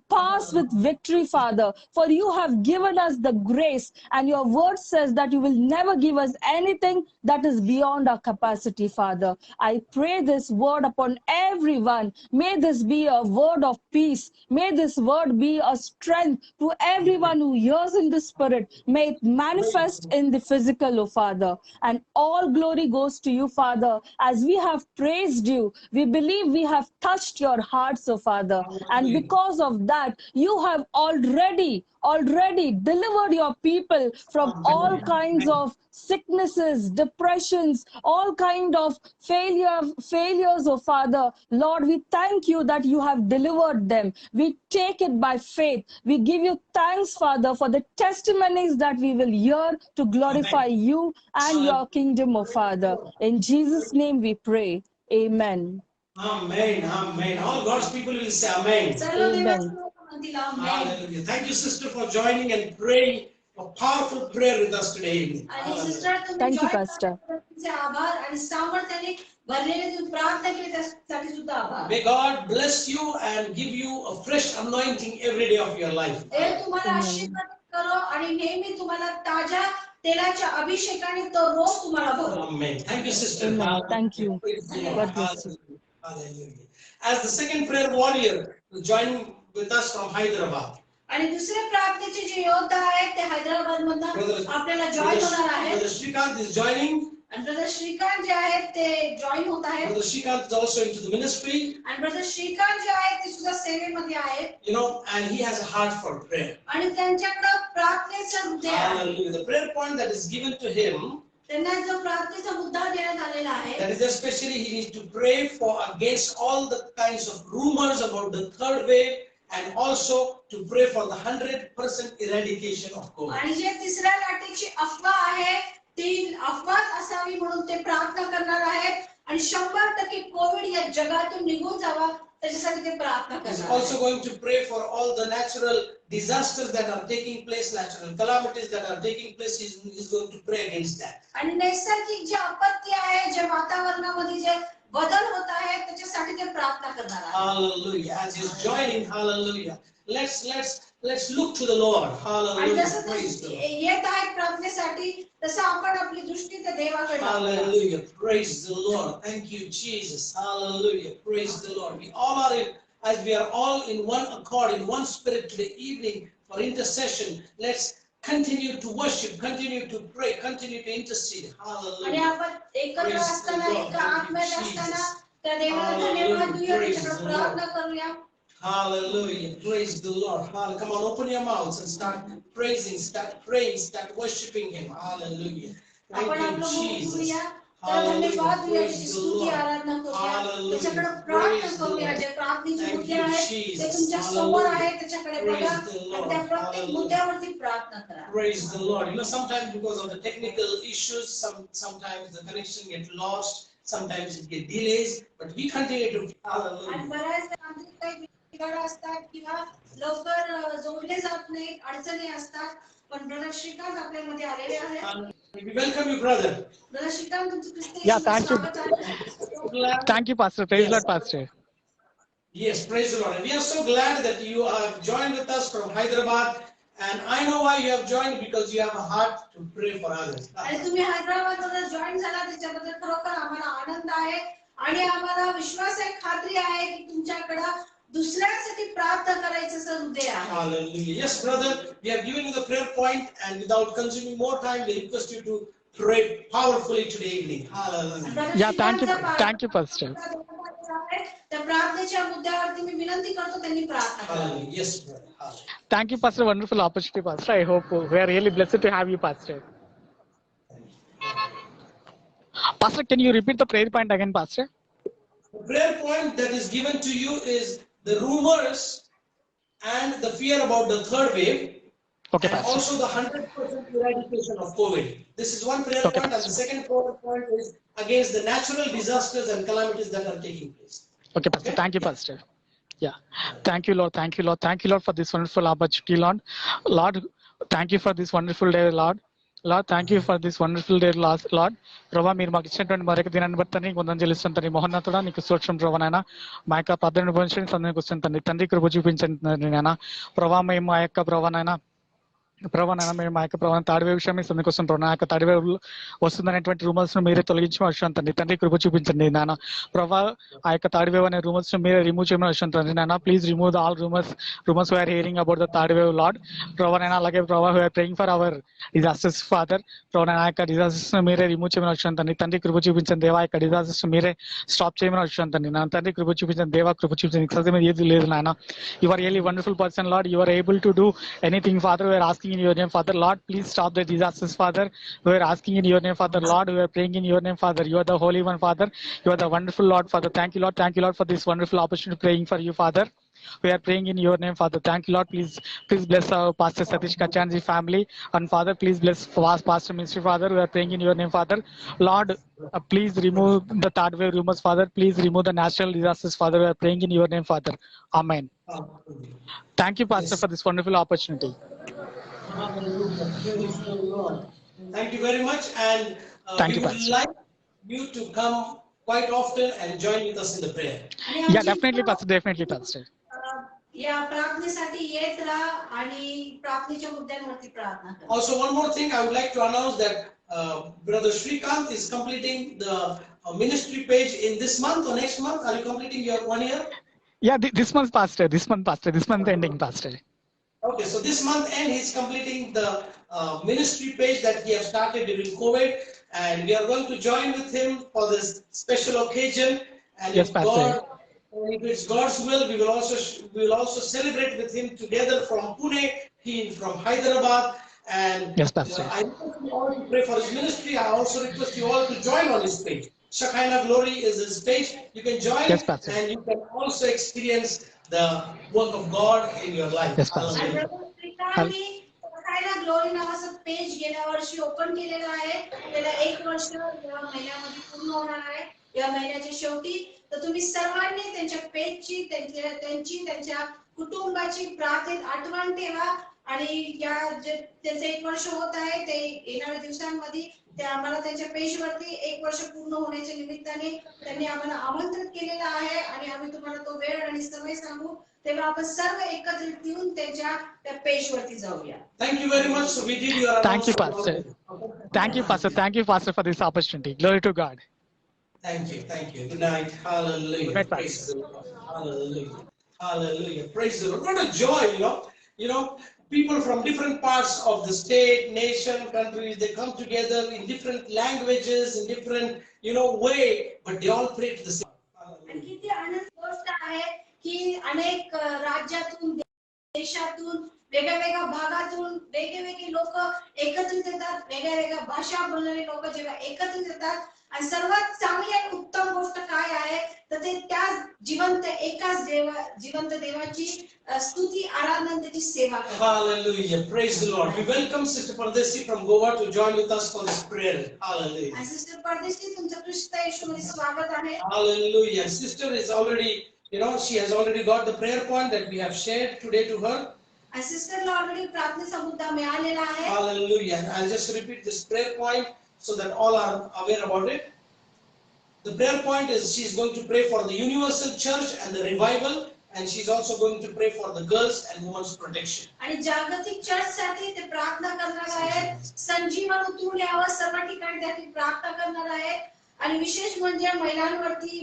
pass with victory, Father. For you have given us the grace, and your word says that you will never give us anything that is beyond our capacity, Father. I pray this word upon everyone. May this be a word of peace. May this word be a strength to everyone who hears in the spirit. May it manifest in the physical, O Father. And all glory goes to you, Father. As we have praised you, we believe we have touched your hearts, O Father. And because of that, you have already delivered your people from all kinds of sicknesses, depressions, all kind of failures, oh Father. Lord, we thank you that you have delivered them. We take it by faith. We give you thanks, Father, for the testimonies that we will hear to glorify you and your kingdom, oh Father. In Jesus' name we pray. Amen. Amen. Amen. All God's people will say amen. Serve Amen. देवाचे लोक म्हणतील आमेन. Hallelujah. Thank you, sister, for joining and praying a powerful prayer with us today evening. आणि Hallelujah. Sister तुम्ही Thank you, join Pastor. तुमचे आभार आणि सामर्थ्याने भरलेले तुम्ही प्रार्थना केली त्यासाठी सुद्धा आभार. May God bless you and give you a fresh anointing every day of your life. हे तुम्हाला Amen. आशीर्वाद करो आणि नेहमी तुम्हाला ताज्या तेलाच्या अभिषेकाने तो रोज तुम्हाला भरो. Amen. Thank you, sister. Amen. Hallelujah. Thank you. Praise the Lord. God bless you. Hallelujah. Hallelujah. As the second prayer warrior will join with us from Hyderabad. आणि दुसरे प्रार्थनेचे जे योद्धा आहेत ते हैदराबाद मधून आपल्याला जॉईन होणार आहेत. Brother Shrikant is joining. आणि ब्रदर श्रीकांत जे आहेत ते जॉईन होत आहेत. Brother Shrikant is also into the ministry. आणि ब्रदर श्रीकांत जे आहेत ते सुद्धा सेवेमध्ये आहेत. You know, and he has a heart for prayer. आणि त्यांच्याकडे प्रार्थनेचं हृदय आहे. Hallelujah. The prayer point that is given to him, त्यांना जो प्रार्थनेचा मुद्दा देण्यात आलेला आहे, that is especially he needs to pray for against all the kinds of rumors about the third wave, and also to pray for the 100% eradication of COVID. आणि जे तिसऱ्या लाटेची अफवा आहे ती अफवाच असावी म्हणून ते प्रार्थना करणार आहेत आणि 100% कोविड या जगातून निघून जावा त्याच्यासाठी ते प्रार्थना He's करणार also आहेत. going to pray for all the natural disasters that are taking place, natural calamities that are taking place. He's going to pray against that. आणि नैसर्गिक जे आपत्ती आहे, जे वातावरणामध्ये जे बदल होत आहेत त्याच्यासाठी ते प्रार्थना करणार आहेत. Hallelujah. As he's joining, hallelujah. Let's look to the Lord. आणि Hallelujah. जसं Praise the ते Lord. येत आहेत प्रार्थनेसाठी तसं आपण आपली दृष्टी त्या देवाकडे लावूया. Hallelujah. Praise the Lord. Thank you, Jesus. Hallelujah. Praise the Lord. We all are in, as we are all in one accord, in one spirit today evening for intercession. Let's continue to worship, continue to pray, continue to intercede. आणि Hallelujah. आपण एकत्र असताना एका आत्म्यात असताना त्या देवाला धन्यवाद देऊया, त्याच्याकडे प्रार्थना करूया. Hallelujah. Praise the Lord. Come on, open your mouths and start praising, start praying, start worshiping Him. Hallelujah. Thank आपण you, आपलं मुख Jesus. उघडूया, त्याला धन्यवाद Hallelujah. देऊया, Praise त्याची the स्तुती Lord. आराधना करूया, त्याच्याकडे Hallelujah. प्रार्थना Praise the करूया. Lord. जे प्रार्थनेचे Thank मुद्दे you, आहेत ते Jesus. तुमच्या समोर Hallelujah. आहेत, त्याच्याकडे Praise बघा the आणि Lord. त्या प्रत्येक Hallelujah. मुद्द्यावरती प्रार्थना करा. Praise the Lord. You know, sometimes because of the technical issues, sometimes the connection gets lost, sometimes it gets delays, but we continue to. आणि Hallelujah. बऱ्याचदा तांत्रिक काही बिघाड असतात किंवा लवकर जोडले जात नाहीत, अडचणी असतात. पण ब्रदर श्रीकांत आपल्यामध्ये आलेले आहेत. We welcome you, brother. Brother Shrikant, तुमचं Yeah, ख्रिस्ती thank you. स्वागत आहे. So glad. Thank you, Pastor. Praise Yes. Lord, Pastor. Yes, praise the Lord. And we are so glad that you have joined with us from Hyderabad. And I know why you have joined, because you have a heart to pray for others. आणि तुम्ही हैदराबादमध्ये join झाला त्याच्याबद्दल खरोखर आम्हाला आनंद आहे आणि आम्हाला विश्वास आहे, खात्री आहे की तुमच्याकडे दुसऱ्यांसाठी प्रार्थना करायचं असं हृदय आहे. Hallelujah. Yes, brother, we have given you the prayer point, and without consuming more time, we request you to pray powerfully today evening. Hallelujah. Yeah, thank you, Pastor. त्या प्रार्थनेच्या मुद्द्यावरती मी विनंती करतो, त्यांनी प्रार्थना करावी. Hallelujah. Yes, brother. Hallelujah. Thank you, Pastor. Wonderful opportunity, Pastor. I hope we are really blessed to have you, Pastor. Pastor, can you repeat the prayer point again, Pastor? The prayer point that is given to you is the rumors and the fear about the third wave, Okay, and Pastor. also the 100% eradication of COVID. This is one prayer Okay, point, and the second prayer point is against the natural disasters and calamities that are taking place. Okay, Pastor. Thank you, Pastor. Yeah. Thank you, Lord. Thank you, Lord. Thank you, Lord, for this wonderful opportunity, Lord. Lord, thank you for this wonderful day, Lord. Lord, thank you for this wonderful day, Lord. ప్రభా మీరు మాకు ఇచ్చినటువంటి మరొక దినాన్ని బట్టి నీకు వందనం చెల్లిస్తాను తండ్రి. మహోన్నతుడా నీకు స్తోత్రం ప్రభా నాయన. మా యొక్క ప్రార్థన భవిష్యత్తు సందర్భంగా వస్తుంది తండ్రి. తండ్రి కృప చూపించండి తండ్రి నాయన. ప్రభా మేము మా యొక్క ప్రభా నాయన ప్రభా నాయన మేము మా యొక్క ప్రభావ తాడివే విషయం మీ సందుకు వస్తుంటాం. నా యొక్క తాడివే వస్తుందనేటువంటి రూమర్స్ ను మీరే తొలగించి వచ్చాను తండ్రి. తండ్రి కృప చూపించండి నాన్న. ప్రభా ఆ యొక్క తాడివేవ్ అనే రూమర్స్ ను మీరే రిమూవ్ చేయమని వచ్చాను తండ్రి నాన్న. Please remove all rumours we're hearing about the tidal wave Lord. ప్రభా నాయన అలాగే ప్రభా we're praying for our disasters father. ప్రభా నాయన యొక్క డిజాస్టర్స్ ను మీరే రిమూవ్ చేయమని వచ్చాను తండ్రి. తండ్రి కృప చూపించండి దేవా. యొక్క డిజాస్టర్స్ మీరే స్టాప్ చేయమని వచ్చాను తండ్రి. నా తండ్రి కృప చూపించండి దేవా. కృప చూపించండి సత్యం ఏది లేదు నాయన. You are really wonderful person lord. You are able to do anything father. We are asking in your name, Father. Lord, please stop the disasters, Father. We are asking in your name, Father. Lord, we are praying in your name, Father. You are the Holy One, Father. You are the wonderful Lord, Father. Thank you, Lord. Thank you, Lord, for this wonderful opportunity praying for you, Father. We are praying in your name, Father. Thank you, Lord. Please bless our Pastor Satish Kachanji family. And Father, please bless Pastor Ministry, Father. We are praying in your name, Father. Lord, please remove the third wave rumors, Father. Please remove the natural disasters, Father. We are praying in your name, Father. Amen. Thank you, Pastor, for this wonderful opportunity. Hallelujah. Praise the Lord. Thank you very much, and Thank we you, would Pastor. like you to come quite often and join with us in the prayer. आणि Yeah, आमची definitely, इच्छा, Pastor. Definitely, Pastor. या प्रार्थनेसाठी येत राहा आणि प्रार्थनेच्या मुद्द्यांवरती प्रार्थना करा. Also, one more thing, I would like to announce that Brother Srikanth is completing the ministry page in this month or next month. Are you completing your 1 year? Yeah, this month, Pastor. This month ending, Pastor. Okay, so this month end he's completing the ministry page that he has started during COVID, and we are going to join with him for this special occasion. And Yes, Pastor. if it's God's will, we will also celebrate with him together from Pune, he from Hyderabad. And Yes, Pastor. I request you all to pray for his ministry. I also request you all to join on his page. Shekinah Glory is his page. You can join, Yes, Pastor. and you can also experience the work of God in your life. Yes, Pastor. आणि Hallelujah. Brother श्रीकांतनी शेकायना glory नावाचं page गेल्या वर्षी open केलेलं आहे. त्याला 1 वर्ष या महिन्यामध्ये पूर्ण होणार आहे, या महिन्याच्या शेवटी. तर तुम्ही सर्वांनी त्यांच्या पेजची, त्यांच्या कुटुंबाची प्रार्थनेत आठवण ठेवा. आणि या जे त्याचे 1 वर्ष होत आहे, ते येणाऱ्या दिवसांमध्ये ते आम्हाला त्यांच्या पेजवरती 1 वर्ष पूर्ण होण्याच्या निमित्ताने त्यांनी आम्हाला आमंत्रित केलेलं आहे. आणि आम्ही तुम्हाला तो वेळ आणि समय सांगू, तेव्हा आपण सर्व एकत्रित येऊन त्या पेजवरती जाऊया. Thank you very much. So we did your Thank you, Pastor. Thank you, Pastor. Thank you, Pastor, for this opportunity. Glory to God. Thank you. Thank you. Good night. Hallelujah. Good night, Praise the Lord. Hallelujah. Hallelujah. Praise the Lord. What a joy, You know, people from different parts of the state, nation, countries, they come together in different languages, in different, way, but they all pray to the same. आणि किती आनंद गोष्ट आहे की अनेक राज्यातून देशातून वेगळ्या भागातून वेगवेगळी लोक एकत्रित येतात, वेगळ्या भाषा बोलणारी लोक जेव्हा एकत्रित येतात आणि सर्वात चांगली आणि उत्तम गोष्ट काय आहे तर ते त्या जिवंत देवाची स्तुती आराधना त्याची सेवा करतात. Hallelujah. Praise the Lord. We welcome Sister Pardesi from Goa to join with us for this prayer. Hallelujah. आणि सिस्टर परदेशी तुमचं ख्रिस्त येशूमध्ये स्वागत आहे. Hallelujah. Sister is already, she has already got the prayer point that we have shared today to her. आणि सिस्टरला already प्रार्थनेचा मुद्दा मिळालेला आहे. Hallelujah. I'll just repeat this prayer point so that all are aware about it. The prayer point is she's going to pray for the universal church and the revival, and she's also going to pray for the girls and women's protection. आणि जागतिक चर्चसाठी ते प्रार्थना करणार आहेत. संजीवन उतरून यावं सर्व ठिकाणी त्याची प्रार्थना करणार आहेत. आणि विशेष म्हणजे महिलांवरती,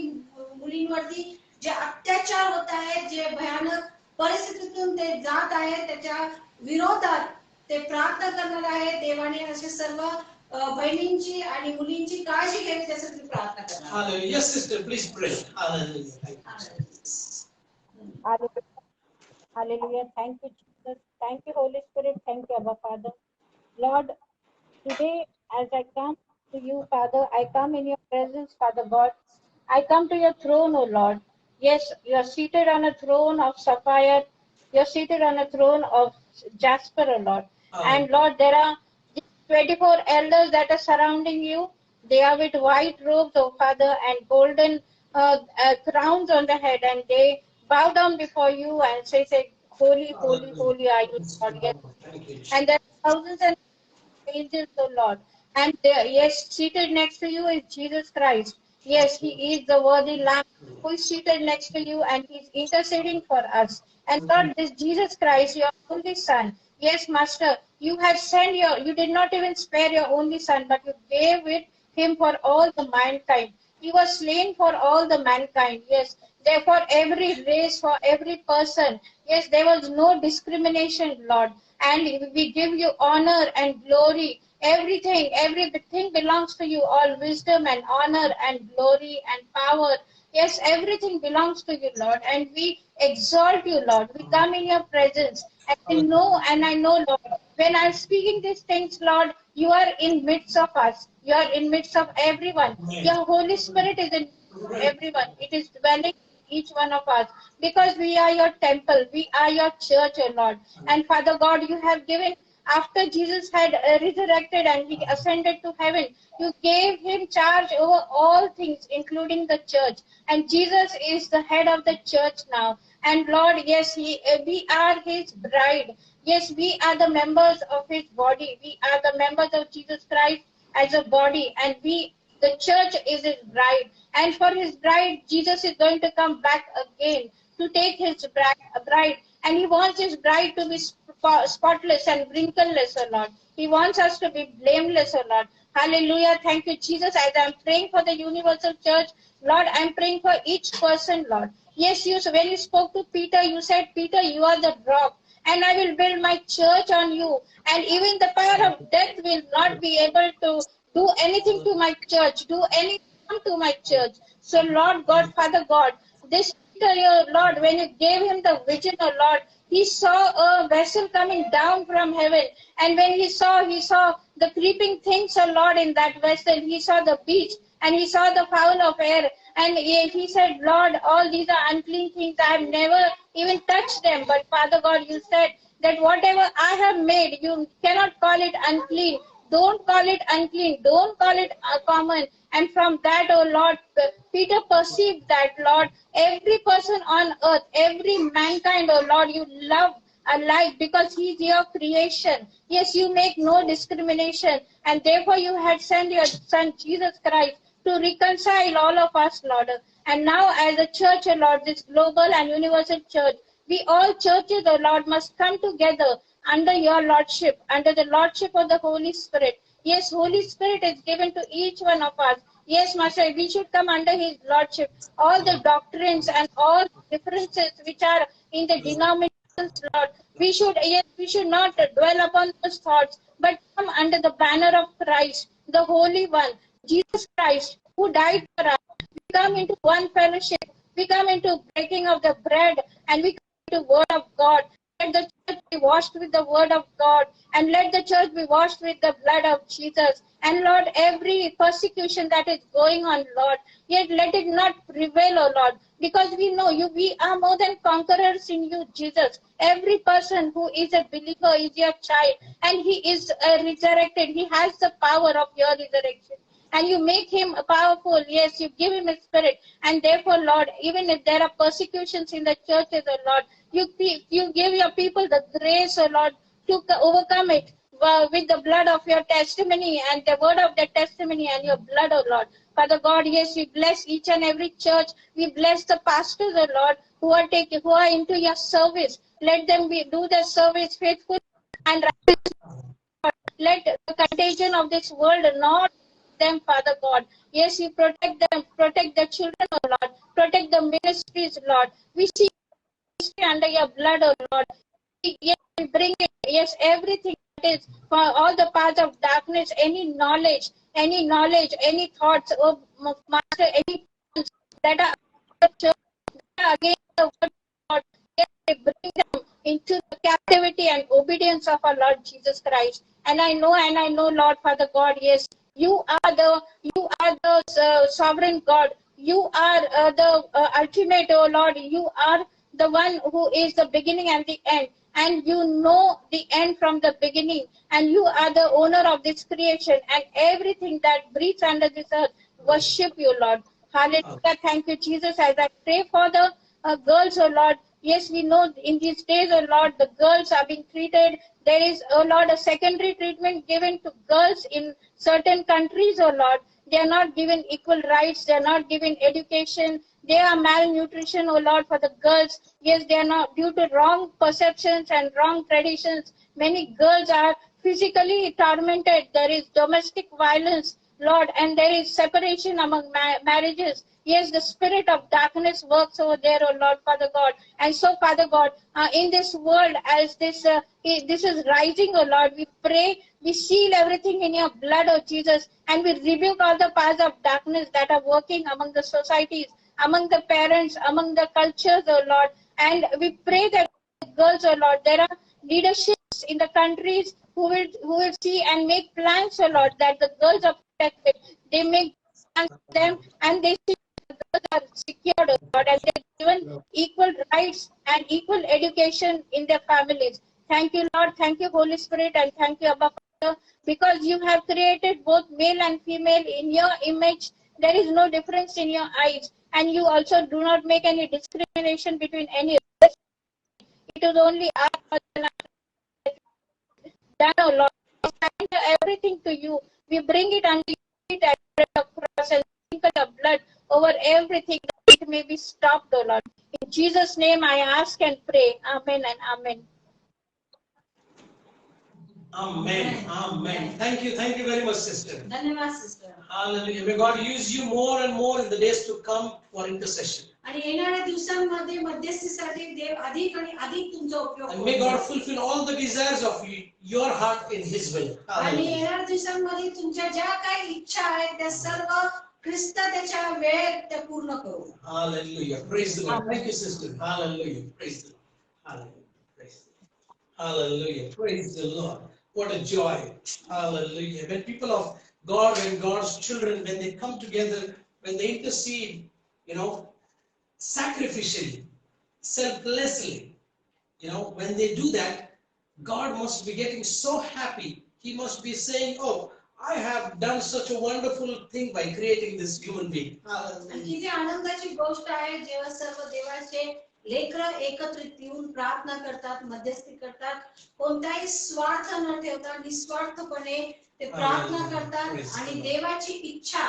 मुलींवरती जे अत्याचार होत आहेत, जे भयानक परिस्थितीतून ते जात आहेत, त्याच्या विरोधात ते प्रार्थना करणार आहेत. देवाने असे सर्व बहिणींची आणि मुलींची काळजी घ्यावी त्यासाठी प्रार्थना करणार. Hallelujah. Yes, sister, please pray. Hallelujah. Hallelujah. Thank you, Jesus. Thank you, Holy Spirit. Thank you, Abba Father. Lord, today as I come to you, Father, I come in your presence, Father God. I come to your throne, O Lord. Yes, you are seated on a throne of sapphire. You are seated on a throne of jasper, O Lord. And Lord, there are 24 elders that are surrounding you. They are with white robes, O Father, and golden crowns on the head, and they bow down before you and say, holy, holy, holy are you, Lord. Yes. And there are thousands and angels, O Lord. And there, yes, seated next to you is Jesus Christ. Yes, he is the worthy Lamb who is seated next to you, and he is interceding for us. And Lord, this Jesus Christ, your only Son, yes, Master, you have sent you did not even spare your only Son, but you gave it him for all the mankind. He was slain for all the mankind. Yes, therefore every race, for every person. Yes, there was no discrimination, Lord. And we give you honor and glory. Everything belongs to you. All wisdom and honor and glory and power. Yes, everything belongs to you, Lord. And we exalt you, Lord. We come in your presence. And I know, Lord, when I'm speaking these things, Lord, you are in midst of us. You are in midst of everyone. Your Holy Spirit is in everyone. It is dwelling in each one of us, because we are your temple. We are your church, O Lord. And Father God, you have given, after Jesus had resurrected and he ascended to heaven, you gave him charge over all things, including the church. And Jesus is the head of the church now. And Lord, yes, we are his bride. Yes, we are the members of his body. We are the members of Jesus Christ as a body. And the church is his bride. And for his bride, Jesus is going to come back again to take his bride. And he wants his bride to be spotless and wrinkleless, O Lord. He wants us to be blameless, O Lord. Hallelujah. Thank you, Jesus. As I'm praying for the universal church, Lord, I'm praying for each person, Lord. Yes, when you spoke to Peter, you said, Peter, you are the rock, and I will build my church on you. And even the power of death will not be able to do anything to my church, do anything to my church. So, Lord God, Father God, this Peter, Lord, when you gave him the vision, O Lord, he saw a vessel coming down from heaven. And when he saw the creeping things, O Lord, in that vessel. He saw the beach and he saw the fowl of air. And he said, Lord, all these are unclean things. I have never even touched them. But Father God, you said that whatever I have made, you cannot call it unclean. Don't call it unclean. Don't call it common. And from that, oh Lord, Peter perceived that, Lord, every person on earth, every mankind, oh Lord, you love alike because he's your creation. Yes, you make no discrimination. And therefore you had sent your Son, Jesus Christ, to reconcile all of us, Lord. And now as a church, oh Lord, this global and universal church, we all churches, oh Lord, must come together under your lordship, under the lordship of the Holy Spirit. Yes, Holy Spirit is given to each one of us. Yes, Master, we should come under his lordship. All the doctrines and all differences which are in the denominations, Lord, we should not dwell upon those thoughts, but come under the banner of Christ, the Holy One, Jesus Christ, who died for us. We come into one fellowship. We come into breaking of the bread, and we come into word of God. Let the church be washed with the word of God, and let the church be washed with the blood of Jesus. And Lord, every persecution that is going on, Lord, yet let it not prevail, O Lord, because we know you, we are more than conquerors in you, Jesus. Every person who is a believer is your child, and he is resurrected. He has the power of your resurrection. And you make him powerful. Yes, you give him a spirit. And therefore, Lord, even if there are persecutions in the churches, oh Lord, you give your people the grace, oh Lord, to overcome it with the blood of your testimony and the word of the testimony and your blood, oh Lord. Father God, yes, we bless each and every church. We bless the pastors, oh Lord, who are into your service. Let them do the service faithfully and let the contagion of this world not them, Father God. Yes, you protect them, protect the children, oh Lord, protect the ministries, Lord. We see ministry under your blood, oh Lord. Yes, we bring it, yes, everything that is for all the paths of darkness, any knowledge, any thoughts, oh Master, any plans that are the church, that are against the word of God, yes, we bring them into the captivity and obedience of our Lord Jesus Christ. And I know, Lord Father God, yes, you are the sovereign God. You are the ultimate, oh Lord. You are the one who is the beginning and the end. And you know the end from the beginning. And you are the owner of this creation and everything that breathes under this earth. Worship you, Lord. Hallelujah. Thank you, Jesus. As I pray for the girls, oh Lord. Yes, we know in these days, oh Lord, the girls are being treated. There is, oh Lord, a secondary treatment given to girls in certain countries, oh Lord. They are not given equal rights. They are not given education. They are malnutrition, oh Lord, for the girls. Yes, they are not due to wrong perceptions and wrong traditions. Many girls are physically tormented. There is domestic violence, Lord, and there is separation among marriages. Yes, the spirit of darkness works over there, oh Lord, Father God. And so, Father God, in this world, as this is rising, oh Lord, we pray, we seal everything in your blood, oh Jesus, and we rebuke all the powers of darkness that are working among the societies, among the parents, among the cultures, oh Lord. And we pray that girls, oh Lord, there are leaderships in the countries who will see and make plans, oh Lord, that the girls are protected. They make plans for them and they see the girls are secured, oh Lord, and they're given equal rights and equal education in their families. Thank you, Lord. Thank you, Holy Spirit, and thank you, Abba Father, because you have created both male and female in your image. There is no difference in your eyes, and you also do not make any discrimination between any race. It is only our done, oh Lord. We surrender everything to you. We bring it under your feet at the cross and sprinkle your blood over everything that it may be stopped, oh Lord. In Jesus' name I ask and pray. Amen and amen. Amen. Amen. Thank you very much, sister. धन्यवाद sister. Hallelujah. May God use you more and more in the days to come for intercession. आणि येणाऱ्या दिवसांमध्ये मध्यस्थीसाठी देव अधिक आणि अधिक तुमचा उपयोग And may God fulfill all the desires of your heart in His will. आणि Hallelujah. येणाऱ्या दिवसांमध्ये तुमच्या ज्या काही इच्छा आहेत त्या सर्व ख्रिस्त त्याच्या वेळेत त्या पूर्ण करू. Hallelujah. Praise the Lord. Thank you, sister. Hallelujah. Praise the Lord. Hallelujah. Praise the Lord. Hallelujah. Praise the Lord. What a joy. Hallelujah. When people of God and God's children, when they come together, when they intercede, sacrificially, selflessly, when they do that, God must be getting so happy. He must be saying, oh, I have done such a wonderful thing by creating this human being. Hallelujah. किती आनंदाची गोष्ट आहे जेव्हा सर्व देवाचे लेकरं एकत्रित येऊन प्रार्थना करतात, मध्यस्थी करतात, कोणताही स्वार्थ न ठेवता निस्वार्थपणे ते प्रार्थना करतात आणि देवाची इच्छा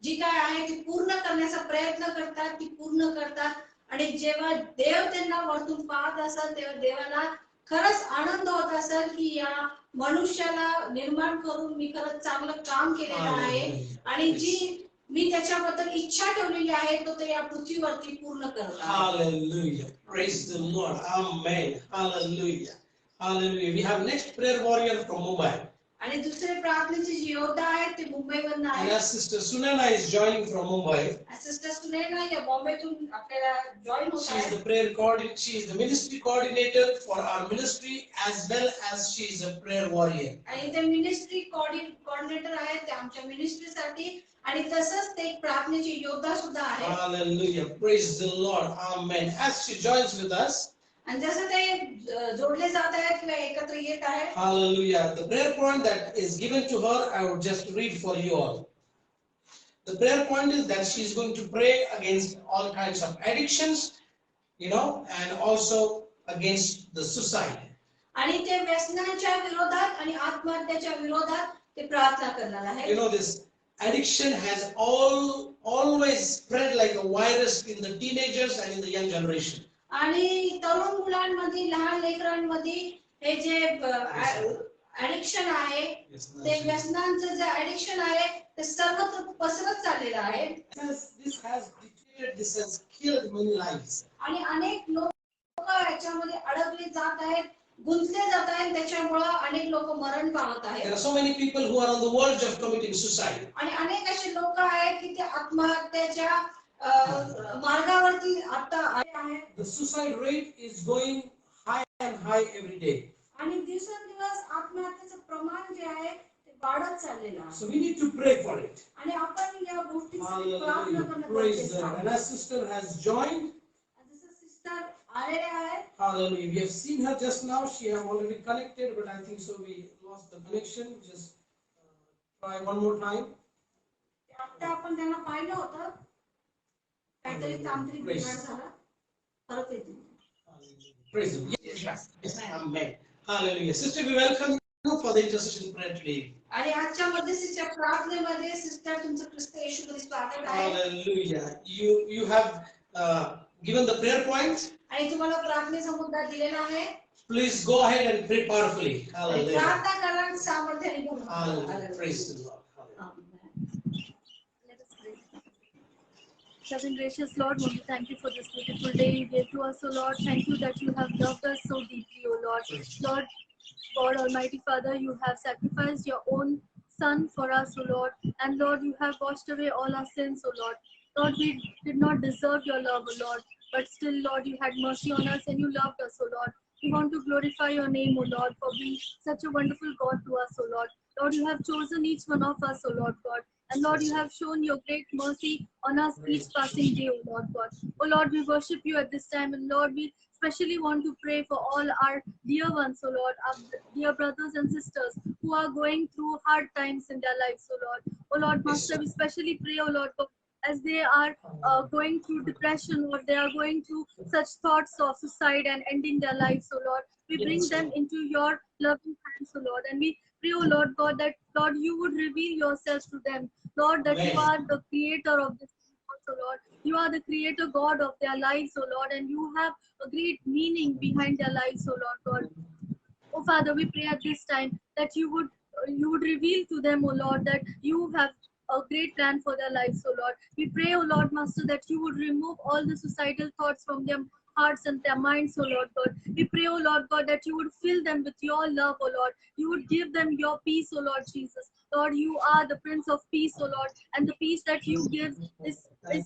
जी काय आहे ती पूर्ण करण्याचा प्रयत्न करतात, ती पूर्ण करतात. आणि जेव्हा देव त्यांना वरतून पाहत असेल तेव्हा देवाला खरंच आनंद होत असेल की या मनुष्याला निर्माण करून मी खरंच चांगलं काम केलेलं आहे आणि जी मी त्याच्याबद्दल इच्छा ठेवलेली आहे तो या पृथ्वीवरती पूर्ण करत आहे. Hallelujah. Praise the Lord. Amen. Hallelujah. Hallelujah. We have next prayer warrior from Mumbai. आणि दुसरे प्रार्थनेचे जे योद्धा आहेत ते मुंबईवरून And आहेत. as Sister Sunana is joining from Mumbai, sister Sunaina या बॉम्बेतून आपल्याला जॉईन होत she is the आहे. prayer coordinator, she is the ministry coordinator for our ministry as well as she is a prayer warrior. आणि ते ministry coordinator आहेत ते आमच्या मिनिस्ट्रीसाठी आणि तसंच ते एक प्रार्थनेचे योद्धा सुद्धा आहेत. Hallelujah. Praise the Lord. Amen. As she joins with us, आणि जसं ते जोडले जात आहेत किंवा एकत्र येत आहेत. hallelujah. The prayer point that is given to her, I would just read for you all. The prayer point is that she is going to pray against all kinds of addictions, and also against the suicide. आणि ते व्यसनाच्या विरोधात आणि आत्महत्येच्या विरोधात ते प्रार्थना करणार आहेत. This addiction has always spread like a virus in the teenagers and in the young generation. आणि तरुण मुलांमध्ये लहान लेकरांमध्ये हे जे ऍडिक्शन आहे ते व्यसनांचं जे ऍडिक्शन आहे ते सर्वत्र पसरत चाललेलं आहे. This has dictated, this has killed many lives. आणि अनेक लोक याच्यामध्ये अडकले जात आहेत, गुंतले जात आहेत, त्याच्यामुळं अनेक लोक मरण पावत There आहेत. are so many people who are on the verge of committing suicide. आणि अनेक असे लोक आहेत की ते आत्महत्येच्या मार्गावरती आता आले आहेत. The suicide rate is going high and high every day. आणि दिवसेंदिवस आत्महत्येचं प्रमाण जे आहे ते वाढत चाललेलं आहे. So we need to pray for it. आणि आपण या गोष्टीसाठी प्रार्थना Hallelujah. करणं Praise गरजेचं the Lord. आहे. And our sister has joined. जसं सिस्टर आलेले आहेत. Hallelujah. We have seen her just now. She have already connected, but I think so we lost the connection. Just try one more time. आता आपण त्यांना पाहिलं होतं, काहीतरी तांत्रिक बिघाड झाला, परत येतील. Praise the Lord. Yes. Amen. Hallelujah. Sister, we welcome you for the intercession prayer today. आणि आजच्या मध्यस्थीच्या प्रार्थनेमध्ये सिस्टर तुमचं ख्रिस्त येशूमध्ये स्वागत आहे. Hallelujah. You have given the prayer points. आणि तुम्हाला प्रार्थनेचा मुद्दा दिलेला आहे. Please go ahead and pray powerfully. आणि Hallelujah. प्रार्थना करा आणि सामर्थ्याने बोला. Hallelujah. Praise the Lord. Hallelujah. Let us pray. Loving gracious Lord, we thank you for this beautiful day you gave to us, O Lord. Thank you that you have loved us so deeply, O Lord. Lord, God Almighty Father, you have sacrificed your own Son for us, O Lord. And Lord, you have washed away all our sins, O Lord. Lord, we did not deserve your love, O Lord. But still, Lord, you had mercy on us and you loved us, O Lord. We want to glorify your name, O Lord, for being such a wonderful God to us, O Lord. Lord, you have chosen each one of us, O Lord God. And Lord, you have shown your great mercy on us each passing day, O Lord God. O Lord, we worship you at this time. And Lord, we especially want to pray for all our dear ones, O Lord, our dear brothers and sisters who are going through hard times in their lives, O Lord. O Lord, Master, we especially pray, O Lord, as they are going through depression or they are going through such thoughts of suicide and ending their lives, O Lord. We bring them into your loving hands, O Lord. And we pray, O Lord God, that Lord, you would reveal yourself to them. Lord, that you are the creator of this world, O Lord. You are the creator God of their lives, O Lord, and you have a great meaning behind their lives, O Lord God. Oh Father, we pray at this time that you would reveal to them, O Lord, that you have a great plan for their lives, O Lord. We pray, O Lord, Master, that you would remove all the suicidal thoughts from their hearts and their minds, O Lord God. We pray, O Lord God, that you would fill them with your love, O Lord. You would give them your peace, O Lord Jesus. Lord, you are the Prince of Peace, O Lord, and the peace that you give is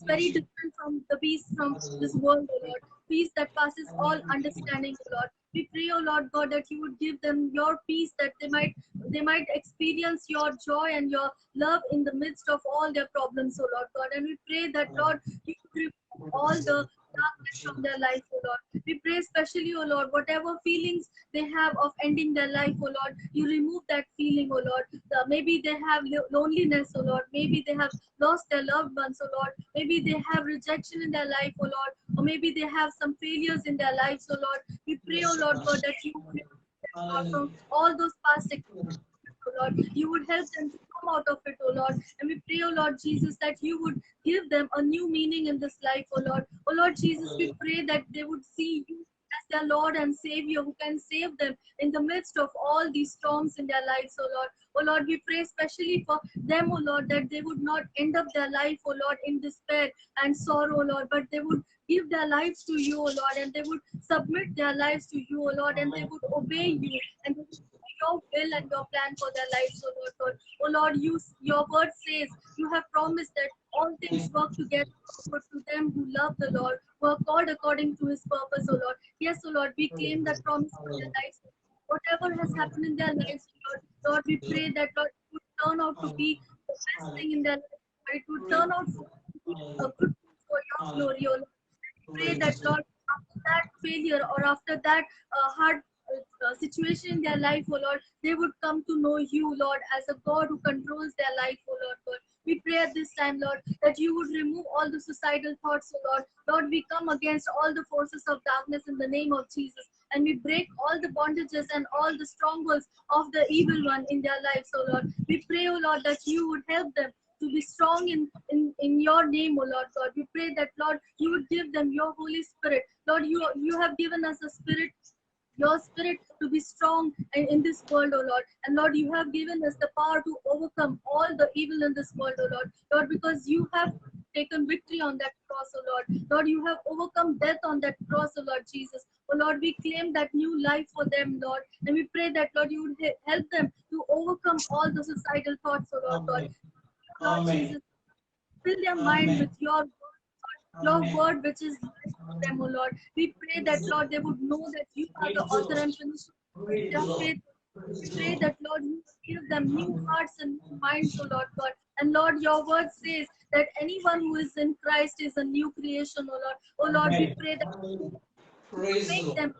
very different from the peace from this world, O Lord. Peace that passes all understanding, O Lord. We pray, O Lord God, that you would give them your peace, that they might experience your joy and your love in the midst of all their problems, O Lord God. And we pray that, Lord, you would remove all the darkness from their life, O Lord. We pray especially, O Lord, whatever feelings they have of ending their life, O Lord, you remove that feeling, O Lord. Maybe they have loneliness, O Lord. Maybe they have lost their loved ones, O Lord. Maybe they have rejection in their life, O Lord. Or maybe they have some failures in their lives, O Lord. We pray, O Lord God, that you would remove them from all those past experiences, O Lord. You would help them to come out of it, O Lord. And we pray, O Lord Jesus, that you would give them a new meaning in this life, O Lord. O Lord Jesus, we pray that they would see you as their Lord and Savior who can save them in the midst of all these storms in their lives, O Lord. O Lord, we pray especially for them, O Lord, that they would not end up their life, O Lord, in despair and sorrow, O Lord, but they would give their lives to you, O Lord, and they would submit their lives to you, O Lord, and they would obey you and your will and your plan for their lives, oh Lord God. Oh Lord, your word says you have promised that all things work together for good to them who love the Lord, who are called according to his purpose, oh Lord. Yes, oh Lord, we claim that promise for their lives. Whatever has happened in their lives, Lord, Lord, we pray that Lord it would turn out to be the best thing in their life. It would turn out to be a good thing for your glory, oh Lord. Pray that Lord, after that failure or after that hard situation in their life, oh Lord, they would come to know you, Lord, as a God who controls their life, oh Lord God. We pray at this time, Lord, that you would remove all the suicidal thoughts, oh Lord. Lord, we come against all the forces of darkness in the name of Jesus. And we break all the bondages and all the strongholds of the evil one in their lives, oh Lord. We pray, oh Lord, that you would help them to be strong in your name, O Lord God. We pray that, Lord, you would give them your Holy Spirit. Lord, you have given us a spirit, your spirit, to be strong in this world, oh Lord. And Lord, you have given us the power to overcome all the evil in this world, oh Lord. Lord, because you have taken victory on that cross, oh Lord. Lord, you have overcome death on that cross, oh Lord Jesus. Oh Lord, we claim that new life for them, Lord. And we pray that, Lord, you would help them to overcome all the suicidal thoughts, oh Lord God. Lord Jesus, fill their mind with your word which is life to them, O Lord. We pray that, Lord, they would know that you are the author and finisher of their faith. We pray that, Lord, you give them new hearts and new minds, O Lord God. And Lord, your word says that anyone who is in Christ is a new creation, O Lord. O Lord, we pray that you would make them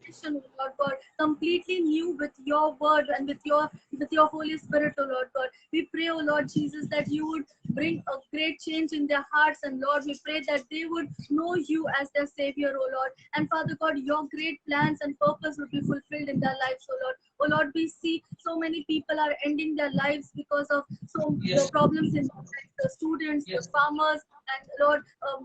creation, O Lord God, completely new with your word and with your Holy Spirit, O Lord God. We pray, O Lord Jesus, that you would bring a great change in their hearts, and Lord, we pray that they would know you as their Savior, O Lord. And Father God, your great plans and purpose would be fulfilled in their lives, O Lord. Oh Lord, we see so many people are ending their lives because of the problems in their lives, the students, the farmers, and Lord,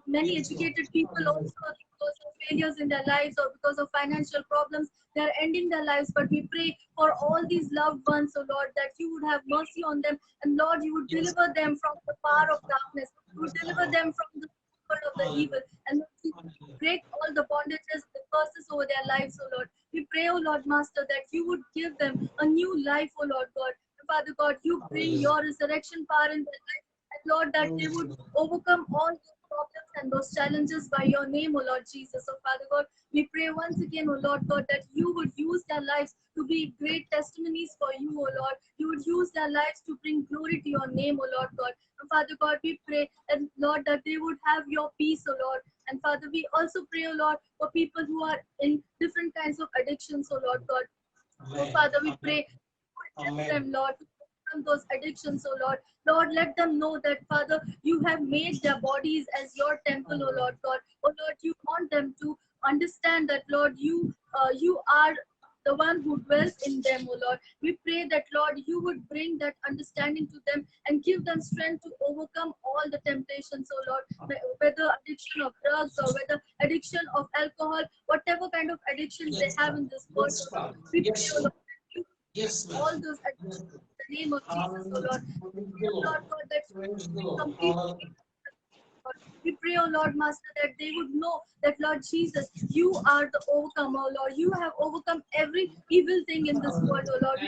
many educated people also, because of failures in their lives or because of financial problems, they are ending their lives. But we pray for all these loved ones, oh Lord, that you would have mercy on them, and Lord, you would deliver them from the power of darkness. You would deliver them from the world of the evil, and Lord, you would break all the bondages, the curses over their lives, oh Lord. We pray, oh Lord Master, that you would give them a new life, oh Lord God. Father God, you bring your resurrection power in their life, and Lord, that they would overcome all those problems and those challenges by your name, O Lord Jesus. So, Father God, we pray once again, O Lord God, that you would use their lives to be great testimonies for you, O Lord. You would use their lives to bring glory to your name, O Lord God. And Father God, we pray, and Lord, that they would have your peace, O Lord. And Father, we also pray, O Lord, for people who are in different kinds of addictions, O Lord God. So, Father, we pray, help them, Lord, to overcome those addictions, oh Lord. Lord, let them know that, Father, you have made their bodies as your temple, oh Lord God. Oh Lord, you want them to understand that, Lord, you are the one who dwells in them, oh Lord. We pray that, Lord, you would bring that understanding to them and give them strength to overcome all the temptations, oh Lord, whether addiction of drugs or whether addiction of alcohol, whatever kind of addictions they have in this world, oh Lord. We pray, oh Lord, that you all those addictions in the name of Jesus, oh Lord. We pray, oh Lord God, that you would bring complete freedom. Lord. We pray, oh Lord Master, that they would know that, Lord Jesus, you are the overcomer, oh Lord. You have overcome every evil thing in this world, oh Lord.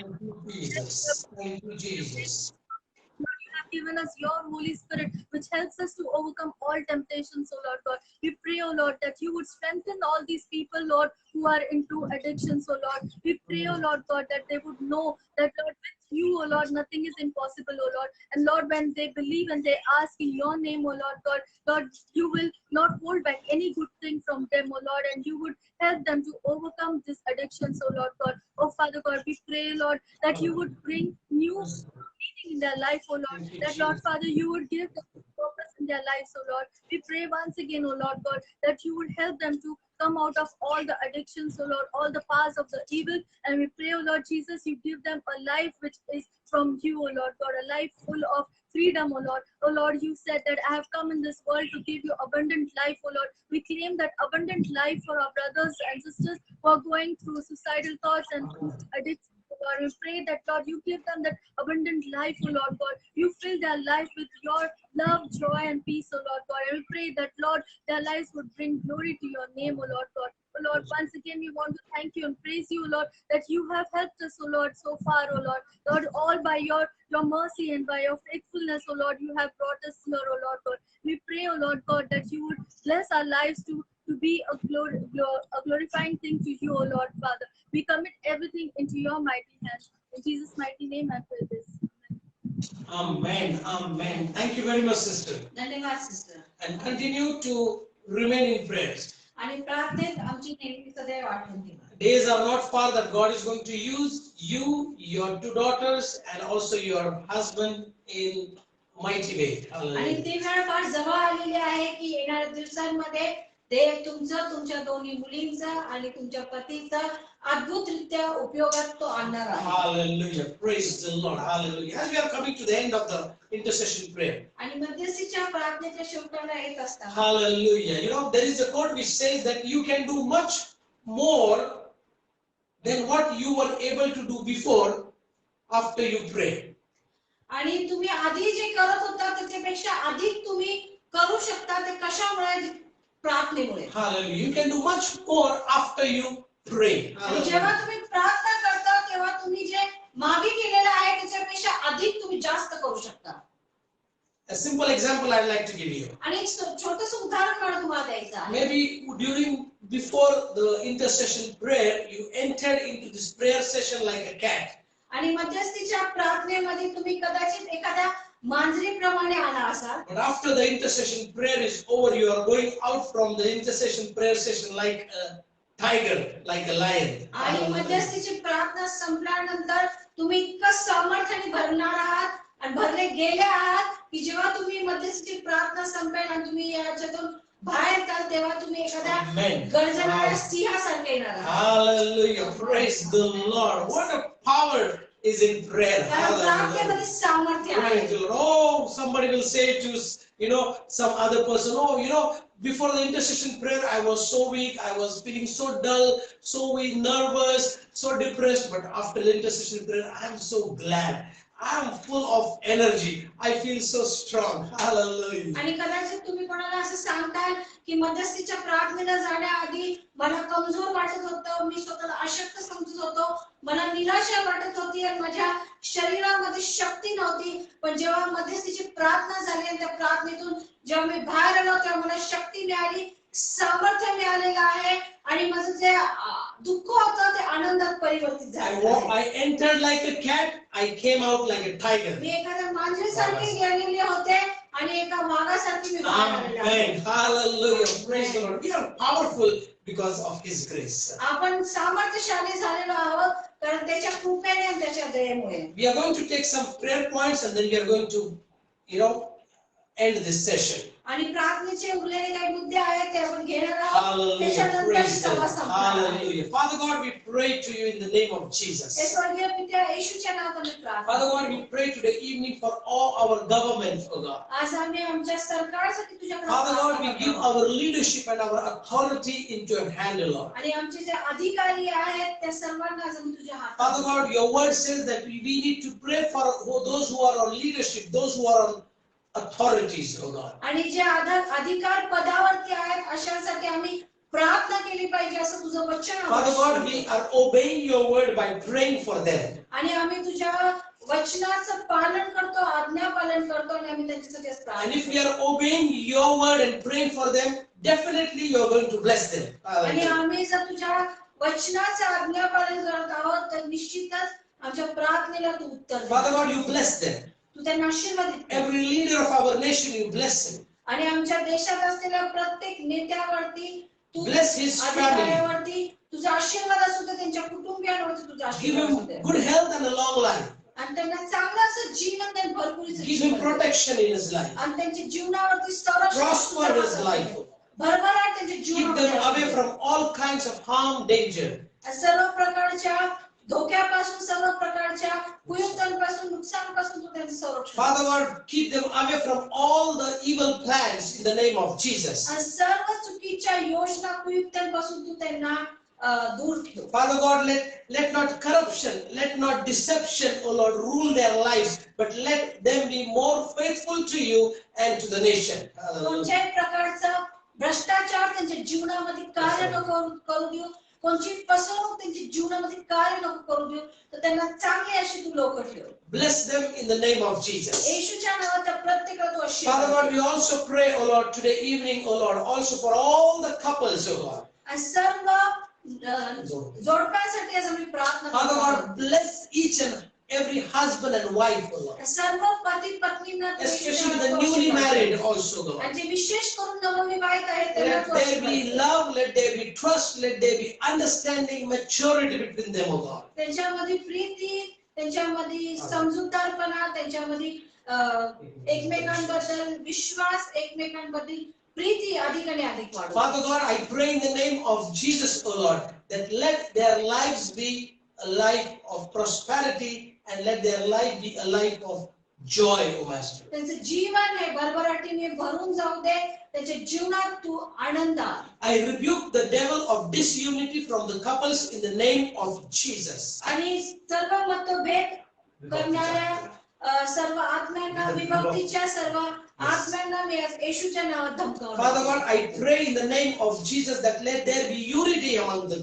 Lord, you have given us your Holy Spirit, which helps us to overcome all temptations, oh Lord God. We pray, oh Lord, that you would strengthen all these people, Lord, who are into addictions, oh Lord. We pray, oh Lord God, that they would know that, Lord, with you, oh Lord, nothing is impossible, oh Lord. And Lord, when they believe and they ask in your name, oh Lord God, Lord, you will not hold back any good thing from them, oh Lord, and you would help them to overcome these addictions, oh Lord God. Oh Father God, we pray, Lord, that you would bring new meaning in their life, oh Lord. That, Lord Father, you would give them purpose in their lives, oh Lord. We pray once again, oh Lord God, that you would help them to come out of all the addictions, oh Lord, all the powers of the evil. And we pray, oh Lord Jesus, you give them a life which is from you, oh Lord God, a life full of freedom, oh Lord. Oh Lord, you said that I have come in this world to give you abundant life, oh Lord. We claim that abundant life for our brothers and sisters who are going through suicidal thoughts and through addictions. Lord, we pray that, Lord, you give them that abundant life, oh Lord God. You fill their life with your love, joy, and peace, oh Lord God. And we pray that, Lord, their lives would bring glory to your name, oh Lord God. Oh Lord, once again we want to thank you and praise you, Lord, that you have helped us, oh Lord, so far, oh Lord. Lord, all by your mercy and by your faithfulness, oh Lord, you have brought us here, oh Lord God. We pray, oh Lord God, that you would bless our lives to be a glorifying thing to you, oh Lord Father. We commit everything into your mighty hands. In Jesus' mighty name I pray this. Amen. Amen. Thank you very much, sister. धन्यवाद sister. And continue to remain in prayers. आणि प्रार्थनेत आमची नेहमी सदैव आठवण ठेवा. Days are not far that God is going to use you, your 2 daughters, and also your husband in mighty way. आणि Hallelujah. ती वेळ फार जवळ आलेली आहे की येणाऱ्या दिवसांमध्ये देव तुमच्या दोन्ही मुलींचा आणि तुमच्या पतीचा अद्भुतरित्या उपयोगात तो आणणार आहे. Hallelujah. Praise the Lord. Hallelujah. As we are coming to the end of the intercession prayer. आणि मध्यस्थीच्या प्रार्थनेच्या शेवटाला येत असतात. Hallelujah. You know, there is a quote which says that you can do much more than what you were able to do before after you pray. आणि तुम्ही आधी जे करत होता त्याच्यापेक्षा अधिक तुम्ही करू शकता. ते कशामुळे? प्रार्थनेमुळे. Hallelujah. You can do much more after you pray. आणि जेव्हा तुम्ही प्रार्थना करता तेव्हा तुम्ही जे मागे केलेलं आहे त्याच्यापेक्षा अधिक तुम्ही जास्त करू शकता. A simple example I'd like to give you. आणि एक छोटंसं उदाहरण मला तुम्हाला द्यायचं आहे. Maybe before the intercession prayer, you entered into this prayer session like a cat. आणि मध्यस्थीच्या प्रार्थनेमध्ये तुम्ही कदाचित एखाद्या मांजरीप्रमाणे आला असाल. But after the intercession prayer is over, you are going out from the intercession prayer session like a tiger, like a lion. आणि मध्यस्थीची प्रार्थना संपल्यानंतर तुम्ही इतकं सामर्थ्याने भरणार आहात आणि भरले गेले आहात की जेव्हा तुम्ही मध्यस्थीची प्रार्थना संपेल आणि तुम्ही याच्यातून बाहेर येताल तेव्हा तुम्ही एखाद्या गर्जणाऱ्या सिंहासारखे येणार आहात. Hallelujah. Praise the Lord. What a power is in prayer. कारण प्रार्थनेमध्ये सामर्थ्य आहे. Praise the Lord. Oh, somebody will say to, some other person, before the intercession prayer, I was so weak, I was feeling so dull, so weak, nervous, so depressed. But after the intercession prayer, I am so glad. I am full of energy. I feel so strong. Hallelujah. आणि कदाचित तुम्ही कोणाला असं सांगताल की मध्यस्थीच्या प्रार्थनेला जाण्याआधी मला कमजोर वाटत होतं, मी स्वतःला अशक्त समजत होतो, मला निराशा वाटत होती आणि माझ्या शरीरामध्ये शक्ती नव्हती. पण जेव्हा मध्यस्थीची प्रार्थना झाली आणि त्या प्रार्थनेतून जेव्हा मी बाहेर आलो तेव्हा मला शक्ती मिळाली, सामर्थ्य मिळालेलं आहे आणि माझं जे दुःख होतं ते आनंदात परिवर्तित झालं. I entered like a cat. I came out like a tiger. मी एखाद्या मांजरीसारखे गेलेले होते आणि एका वाघासारखी मी बाहेर आलेले आहे. Amen. Hallelujah. Praise the Lord. We are powerful because of His grace. आपण सामर्थ्यशाली झालेलो आहोत कारण त्याच्या कृपेने आणि त्याच्या दयेमुळे. We are going to take some prayer points and then we are going to, end this session. आणि प्रार्थनेचे उरलेले काही मुद्दे आहेत ते आपण घेणार आहोत. Hallelujah. त्याच्यानंतर Praise the सभा Lord. संपणार आहे. Hallelujah. Father God, we pray to you in the name of Jesus. हे स्वर्गीय पित्या येशूच्या नावात आम्ही प्रार्थना Father करतो. God, we pray today evening for all our government, oh God. आज आम्ही आमच्या सरकारसाठी तुझ्याकडे Father God, we प्रार्थना give करतो. our leadership and our authority into your hand, O Lord. आणि आमचे जे अधिकारी आहेत त्या सर्वांना आज आम्ही तुझ्या हातात Father God, your word says that we need to pray for those who are on leadership, those who are on authorities, oh God. आणि जे अधिकार पदावरती आहेत अशांसाठी आम्ही प्रार्थना केली पाहिजे असं तुझं वचन आहे. Father God, we are obeying your word by praying for them. आणि आम्ही तुझ्या वचनाचं पालन करतो, आज्ञा पालन करतो आणि आम्ही त्यांच्यासाठी आज And प्रार्थना if we are obeying your word and praying for them, definitely you are going to bless them. आणि Hallelujah. आम्ही जर तुझ्या वचनाचं आज्ञा पालन करत आहोत तर निश्चितच आमच्या प्रार्थनेला तू उत्तर दे. Father God, you bless them. तू त्यांना आशीर्वादित कर. Every leader of our nation, you bless him. आणि आमच्या देशात असलेल्या प्रत्येक नेत्यावरती तू Bless his family. अधिकाऱ्यावरती तुझा आशीर्वाद असू दे, त्यांच्या कुटुंबियांवरती तुझा Give आशीर्वाद असू दे. him good health and a long life. आणि त्यांना चांगलं असं जीवन आणि भरपुरीचं Give him जीवन दे. protection in his life. आणि त्यांच्या जीवनावरती संरक्षण Prosper his life. भरभराट त्यांच्या Keep them away जीवनामध्ये from all kinds of harm, danger. सर्व प्रकारच्या धोक्यापासून, सर्व प्रकारच्या कुयुक्तांपासून, नुकसानापासून तू त्यांचं संरक्षण कर. Father God, keep them away from all the evil plans in the name of Jesus. आणि सर्व चुकीच्या योजना, कुयुक्तांपासून तू त्यांना दूर ठेव. Father God, let not corruption, let not deception, oh Lord, rule their lives, but let them be more faithful to you and to the nation. Hallelujah. कोणत्याही प्रकारचं भ्रष्टाचार त्यांच्या जीवनामध्ये कार्य नको करू देऊ, कोणची फसवणूक त्यांच्या जीवनामध्ये कार्य नको करू देऊ, तर त्यांना चांगली अशी तू लोक ठेव. Bless them in the name of Jesus. येशूच्या नावात त्या प्रत्येकाला तू Father आशीर्वाद God, they. we also pray, O Lord, today evening, O Lord, also for all the couples, O Lord. आणि सर्व जोडप्यांसाठी आज आम्ही प्रार्थना Father करतो. God, bless each and every husband and wife, O Lord. सर्व पती पत्नींना तू Especially the आशीर्वाद newly दे. married also, Lord. आणि जे विशेष करून नवविवाहित आहेत त्यांना Let तू there आशीर्वाद be they. love, let there be trust, let there be understanding, maturity between them, O God. त्यांच्यामध्ये प्रीती, त्यांच्यामध्ये समजूतदारपणा, त्यांच्यामध्ये एकमेकांबद्दल विश्वास, एकमेकांबद्दल प्रीती अधिक आणि अधिक वाढो. Father God, I pray in the name of Jesus, O Lord, that let their lives be a life of prosperity and let their life be a life of joy, O Master. त्यांचं जीवन हे भरभराटीने भरून जाऊ दे, त्याच्या जीवनात तू आनंद आण. I rebuke the devil of disunity from the couples in the name of Jesus. आणि सर्व मतभेद करणाऱ्या सर्व आत्म्यांना, विभक्तीच्या सर्व आत्म्यांना मी आज येशूच्या नावात धमकावतो. Father God, I pray in the name of Jesus that let there be unity among the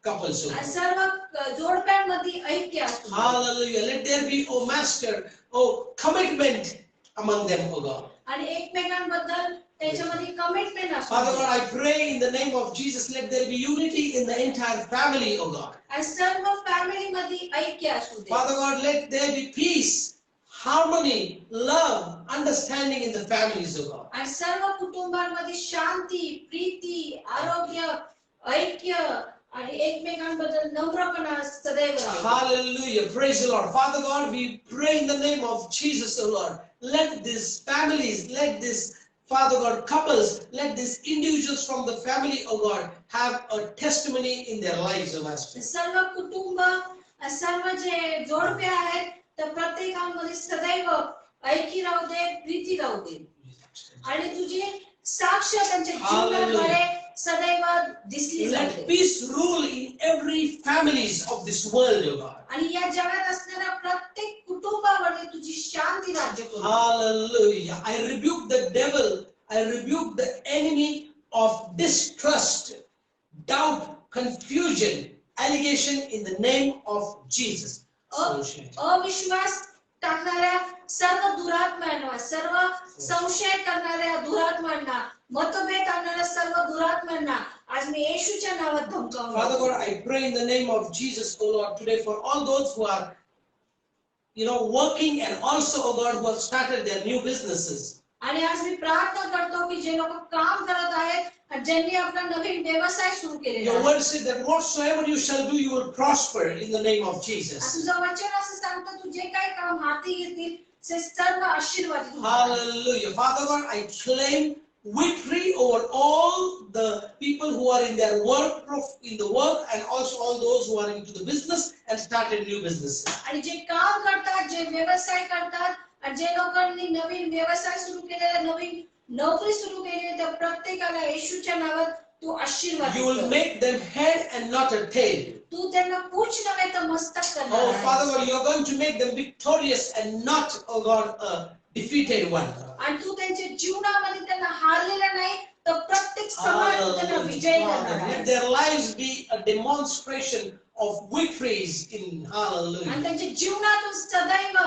couples, O आणि Lord. सर्व जोडप्यांमध्ये ऐक्य असू दे. Hallelujah. Let there be, O Master, O commitment among them, O God. आणि एकमेकांबद्दल त्याच्यामध्ये commitment असू Father they. God, I pray in the name of Jesus, let there be unity in the entire family, O God. आणि सर्व फॅमिलीमध्ये ऐक्य असू दे. Father God, let there be peace, harmony, love, understanding in the families, O God. आणि सर्व कुटुंबांमध्ये शांती, प्रीती, आरोग्य, ऐक्य आणि एकमेकांबद्दल नम्रपणा सदैव राहू. Hallelujah. Praise the Lord. Father God, we pray in the name of Jesus, O Lord. Let these families, let this, Father God, couples, let these individuals from the family, O God, have a testimony in their lives, O Master. सर्व कुटुंब, सर्व जे जोडपे आहेत त्या प्रत्येकामध्ये सदैव ऐकी राहू दे, प्रीती राहू दे. आणि तुझी साक्ष त्यांच्या जीवनाद्वारे सदैव दिसली Let जाते. peace rule in every families of this world, O God. आणि या जगात असणाऱ्या प्रत्येक कुटुंबामध्ये तुझी शांती राज्य करू. Hallelujah. I rebuke the devil. I rebuke the enemy of distrust, doubt, confusion, allegation in the name of Jesus. अविश्वास टाकणाऱ्या सर्व दुरात्म्यांना, सर्व संशय करणाऱ्या दुरात्म्यांना, मतभेद आणणाऱ्या सर्व दुरात्म्यांना आज मी येशूच्या नावात धमकावतो. Father God, I pray in the name of Jesus, O Lord, today for all those who are, working and also, O God, who have started their new businesses. आणि आज मी प्रार्थना करतो की जे लोक काम करत आहेत आणि ज्यांनी आपला नवीन व्यवसाय सुरू केलेला Your आहे. word said that whatsoever you shall do, you will prosper in the name of Jesus. तुझं वचन असं सांगतं तू जे काही काम हाती घेतील ते सर्व आशीर्वादित होणार. Hallelujah. Father God, I claim victory over all the people who are in their in the work and also all those who are into the business and started new businesses. आणि जे काम करतात, जे व्यवसाय करतात आणि जे लोकांनी नवीन व्यवसाय सुरू केलेला, नवीन नोकरी सुरू केली, त्या प्रत्येकाला येशूच्या नावात तू आशीर्वाद You will कर. make them head and not a tail. तू त्यांना पूछ नव्हे तर मस्तक करणार Oh, आहेस. Father God, you are going to make them victorious and not, oh God, a defeated one. आणि तू त्यांच्या जीवनामध्ये त्यांना हारलेला नाही तर प्रत्येक समान तू त्यांना विजय करणार Let आहेस. their lives be a demonstration of victories in आणि hallelujah. त्यांच्या जीवनातून सदैव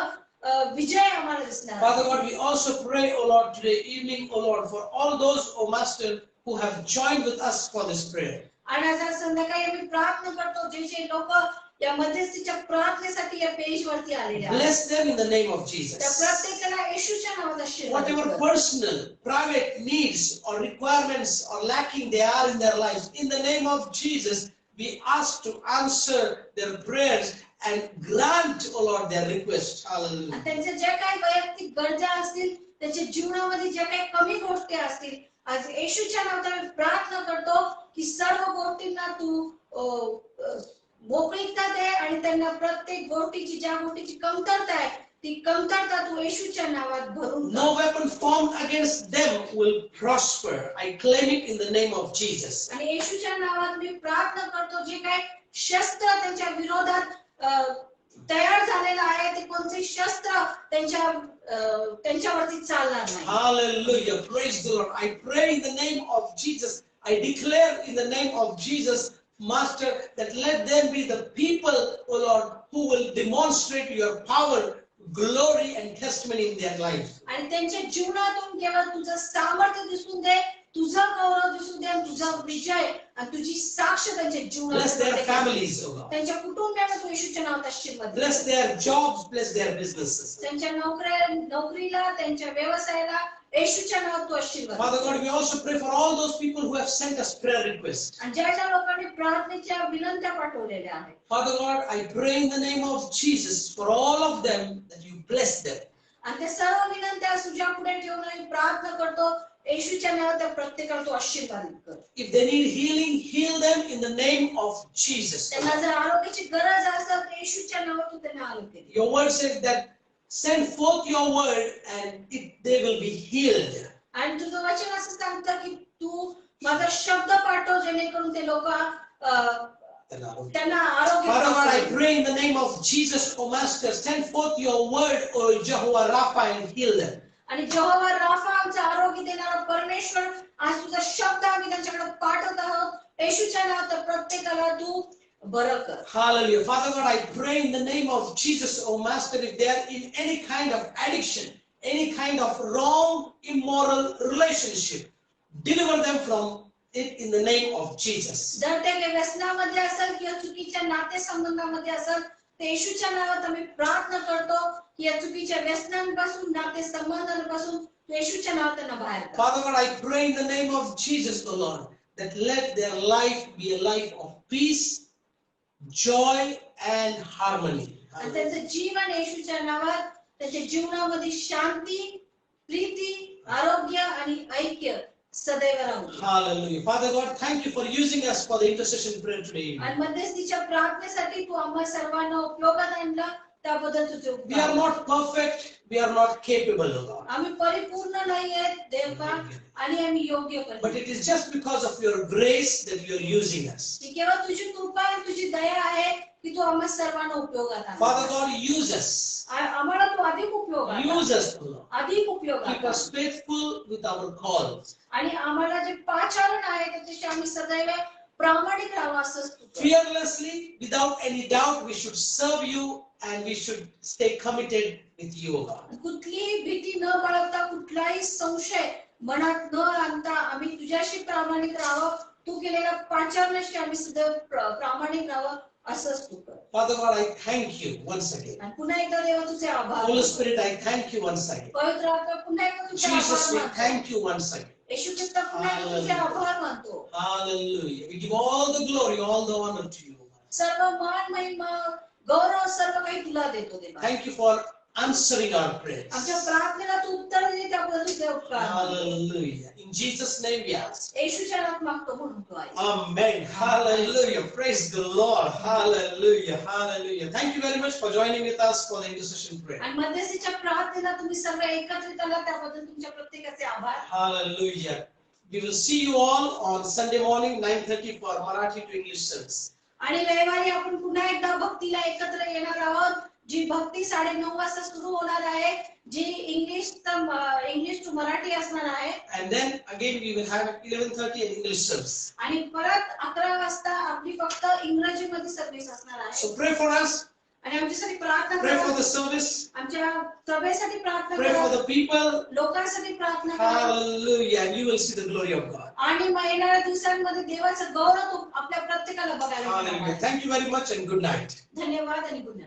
विजय आम्हाला दिसणार. Father God, we also pray, O Lord, today evening, O Lord, for all those, O Master, who have joined with us for this prayer. आणि आज संध्याकाळी आम्ही प्रार्थना करतो जे जे लोक या मध्यस्थीच्या प्रार्थनेसाठी या पेज वरती आलेले आहेत Bless them in the name of त्या Jesus. प्रत्येकाला येशूच्या नावात आशीर्वाद Whatever कर. personal, private needs or requirements or lacking they are in their lives, in the name of Jesus, we ask to answer their prayers and grant, O Lord, their request. Hallelujah. आणि त्यांच्या ज्या काही वैयक्तिक गरजा असतील, त्याच्या जीवनामध्ये ज्या काही कमी गोष्टी असतील, आज येशूच्या नावात आम्ही प्रार्थना करतो की सर्व गोष्टींना तू मोकळीकता दे आणि त्यांना प्रत्येक गोष्टीची, ज्या गोष्टीची कमतरता आहे ती कमतरता तू येशूच्या नावात भरून No weapon formed against them will prosper. I claim it in the name of Jesus. आणि येशूच्या नावात मी प्रार्थना करतो जे काही शस्त्र त्यांच्या विरोधात तयार झालेलं आहे ते कोणते शस्त्र त्यांच्यावरती चालणार नाही. Hallelujah. Praise the Lord. I pray in the name of Jesus. I declare in the name of Jesus, Master, that let them be the people, O Lord, who will demonstrate your power, glory, and testimony in their life. आणि त्यांच्या जीवनातून केवळ तुझं सामर्थ्य दिसून दे, तुझं गौरव दिसून दे, आणि तुझा विजय आणि तुझी साक्ष त्यांच्या Bless their जीवनात families, O God. त्यांच्या कुटुंबाला तू येशूच्या नावात आशीर्वाद दे. Bless their jobs, bless their businesses. त्यांच्या नोकरीला त्यांच्या व्यवसायाला येशूच्या नावात तू आशीर्वाद Father they. God, we also pray for all those people who have sent us prayer requests. आणि ज्या ज्या लोकांनी प्रार्थनेच्या विनंत्या पाठवलेल्या आहेत, Father God, I pray in the name of Jesus for all of them that you bless them. आणि त्या सर्व विनंत्या तुझ्या पुढे ठेवून आम्ही प्रार्थना करतो, येशूच्या नावात त्या प्रत्येकाला तू आशीर्वादित कर. If they need healing, heal them in the name of Jesus. त्यांना जर आरोग्याची गरज असेल तर येशूच्या नावात तू त्यांना आरोग्य दे. Your word says that send forth your word and they will be healed. आणि तुझं वचन असं सांगतं की तू माझा शब्द पाठव जेणेकरून ते लोक त्यांना आरोग्य Father God, I प्राप्त होईल. pray in the name of Jesus, O Master, send forth your word, O Jehovah Rapha, and heal them. आणि जेव्हा राफा आमचं आरोग्य देणारा परमेश्वर, आज तुझा शब्द आम्ही त्यांच्याकडे पाठवत आहोत, येशूच्या नावात प्रत्येकाला तू बरं कर. Hallelujah. Father God, I pray in the name of Jesus, O Master, if they are in any kind of addiction, any kind of wrong, immoral relationship, deliver them from it in the name of Jesus. जर ते व्यसनामध्ये असेल किंवा चुकीच्या नातेसंबंधामध्ये असेल तर येशूच्या नावात आम्ही प्रार्थना करतो की या चुकीच्या व्यसनांपासून, नातेसंबंधांपासून तू येशूच्या नावात त्यांना बाहेर काढ. Father God, I pray in the name of Jesus, O Lord, that let their life be a life of peace, joy, and harmony. आणि त्यांचं जीवन येशूच्या नावात, त्याच्या जीवनामध्ये शांती, प्रीती, आरोग्य आणि ऐक्य सदैव राहू दे. Hallelujah. Father God, thank you for using us for the intercession prayer today. आणि मध्यस्थीच्या प्रार्थनेसाठी तू आम्हा सर्वांना उपयोगात आणला, त्याबद्दल तुझे We are उपकार. not perfect, we are not capable, O Lord. आम्ही परिपूर्ण नाही आहेत देवा, आणि आम्ही योग्य पण But नाही. it is just because of your grace that you are using us. ती केवळ तुझी कृपा आणि तुझी दया आहे की तू आम्हा सर्वांना उपयोगात आणला. Father God, use us. आम्हाला तू अधिक उपयोगात Use आण. us, O Lord. अधिक उपयोगात Keep आण. us faithful with our calls. आणि आम्हाला जे पाचारण आहे त्याच्याशी आम्ही सदैव प्रामाणिक राहावं असंच तू कर. Fearlessly, without any doubt, we should serve you and we should stay committed with you, O God. कुठलीही भीती न बाळगता, कुठलाही संशय मनात न आणता आम्ही तुझ्याशी प्रामाणिक राहावं, तू केलेल्या पाचारणाशी आम्ही सदैव प्रामाणिक राहावं असंच तू कर. Father God, I thank you once again. आणि पुन्हा एकदा देवा तुझे आभार. Holy Spirit, I thank you once again. पवित्र आत्मा पुन्हा एकदा तुझे Jesus, we आभार मानतो. thank you once again. येशू ख्रिस्त पुन्हा एकदा तुझे आभार मानतो. Hallelujah. We give all the glory, all the honor to you. सर्व मान महिमा गौरव सर्व काही तुला देतो देवा. Thank you for answering our prayers. आमच्या प्रार्थनेला तू उत्तर दिले त्याबद्दल तुझे उपकार. Hallelujah. In Jesus' name we ask. येशूच्या नावात मागतो म्हणून तू आहे. Amen. Hallelujah. Praise the Lord. Hallelujah. Hallelujah. Thank you very much for joining with us for the intercession prayer. आणि मध्यस्थीच्या प्रार्थनेला तुम्ही सर्व एकत्रित आला त्याबद्दल तुमच्या प्रत्येकाचे आभार. Hallelujah. We will see you all on Sunday morning 9:30 for Marathi to English service. आणि रविवारी आपण पुन्हा एकदा भक्तीला एकत्र येणार आहोत, जी भक्ती 9:30 वाजता सुरू होणार आहे, जी इंग्लिश टू मराठी असणार आहे. And then again we will have 11:30 an English service. आणि परत 11 वाजता आपली फक्त इंग्रजीमध्ये सर्व्हिस असणार आहे. So pray for us. आणि आमच्यासाठी प्रार्थना Pray for करा, the service. आमच्या सभेसाठी प्रार्थना Pray for करा, the people. लोकांसाठी प्रार्थना करा. Hallelujah. And you will see the glory of God. आणि मग येणाऱ्या दिवसांमध्ये देवाचं गौरव आपल्या प्रत्येकाला बघायला Hallelujah. मिळणार. Thank you very much and good night. धन्यवाद आणि गुड नाईट.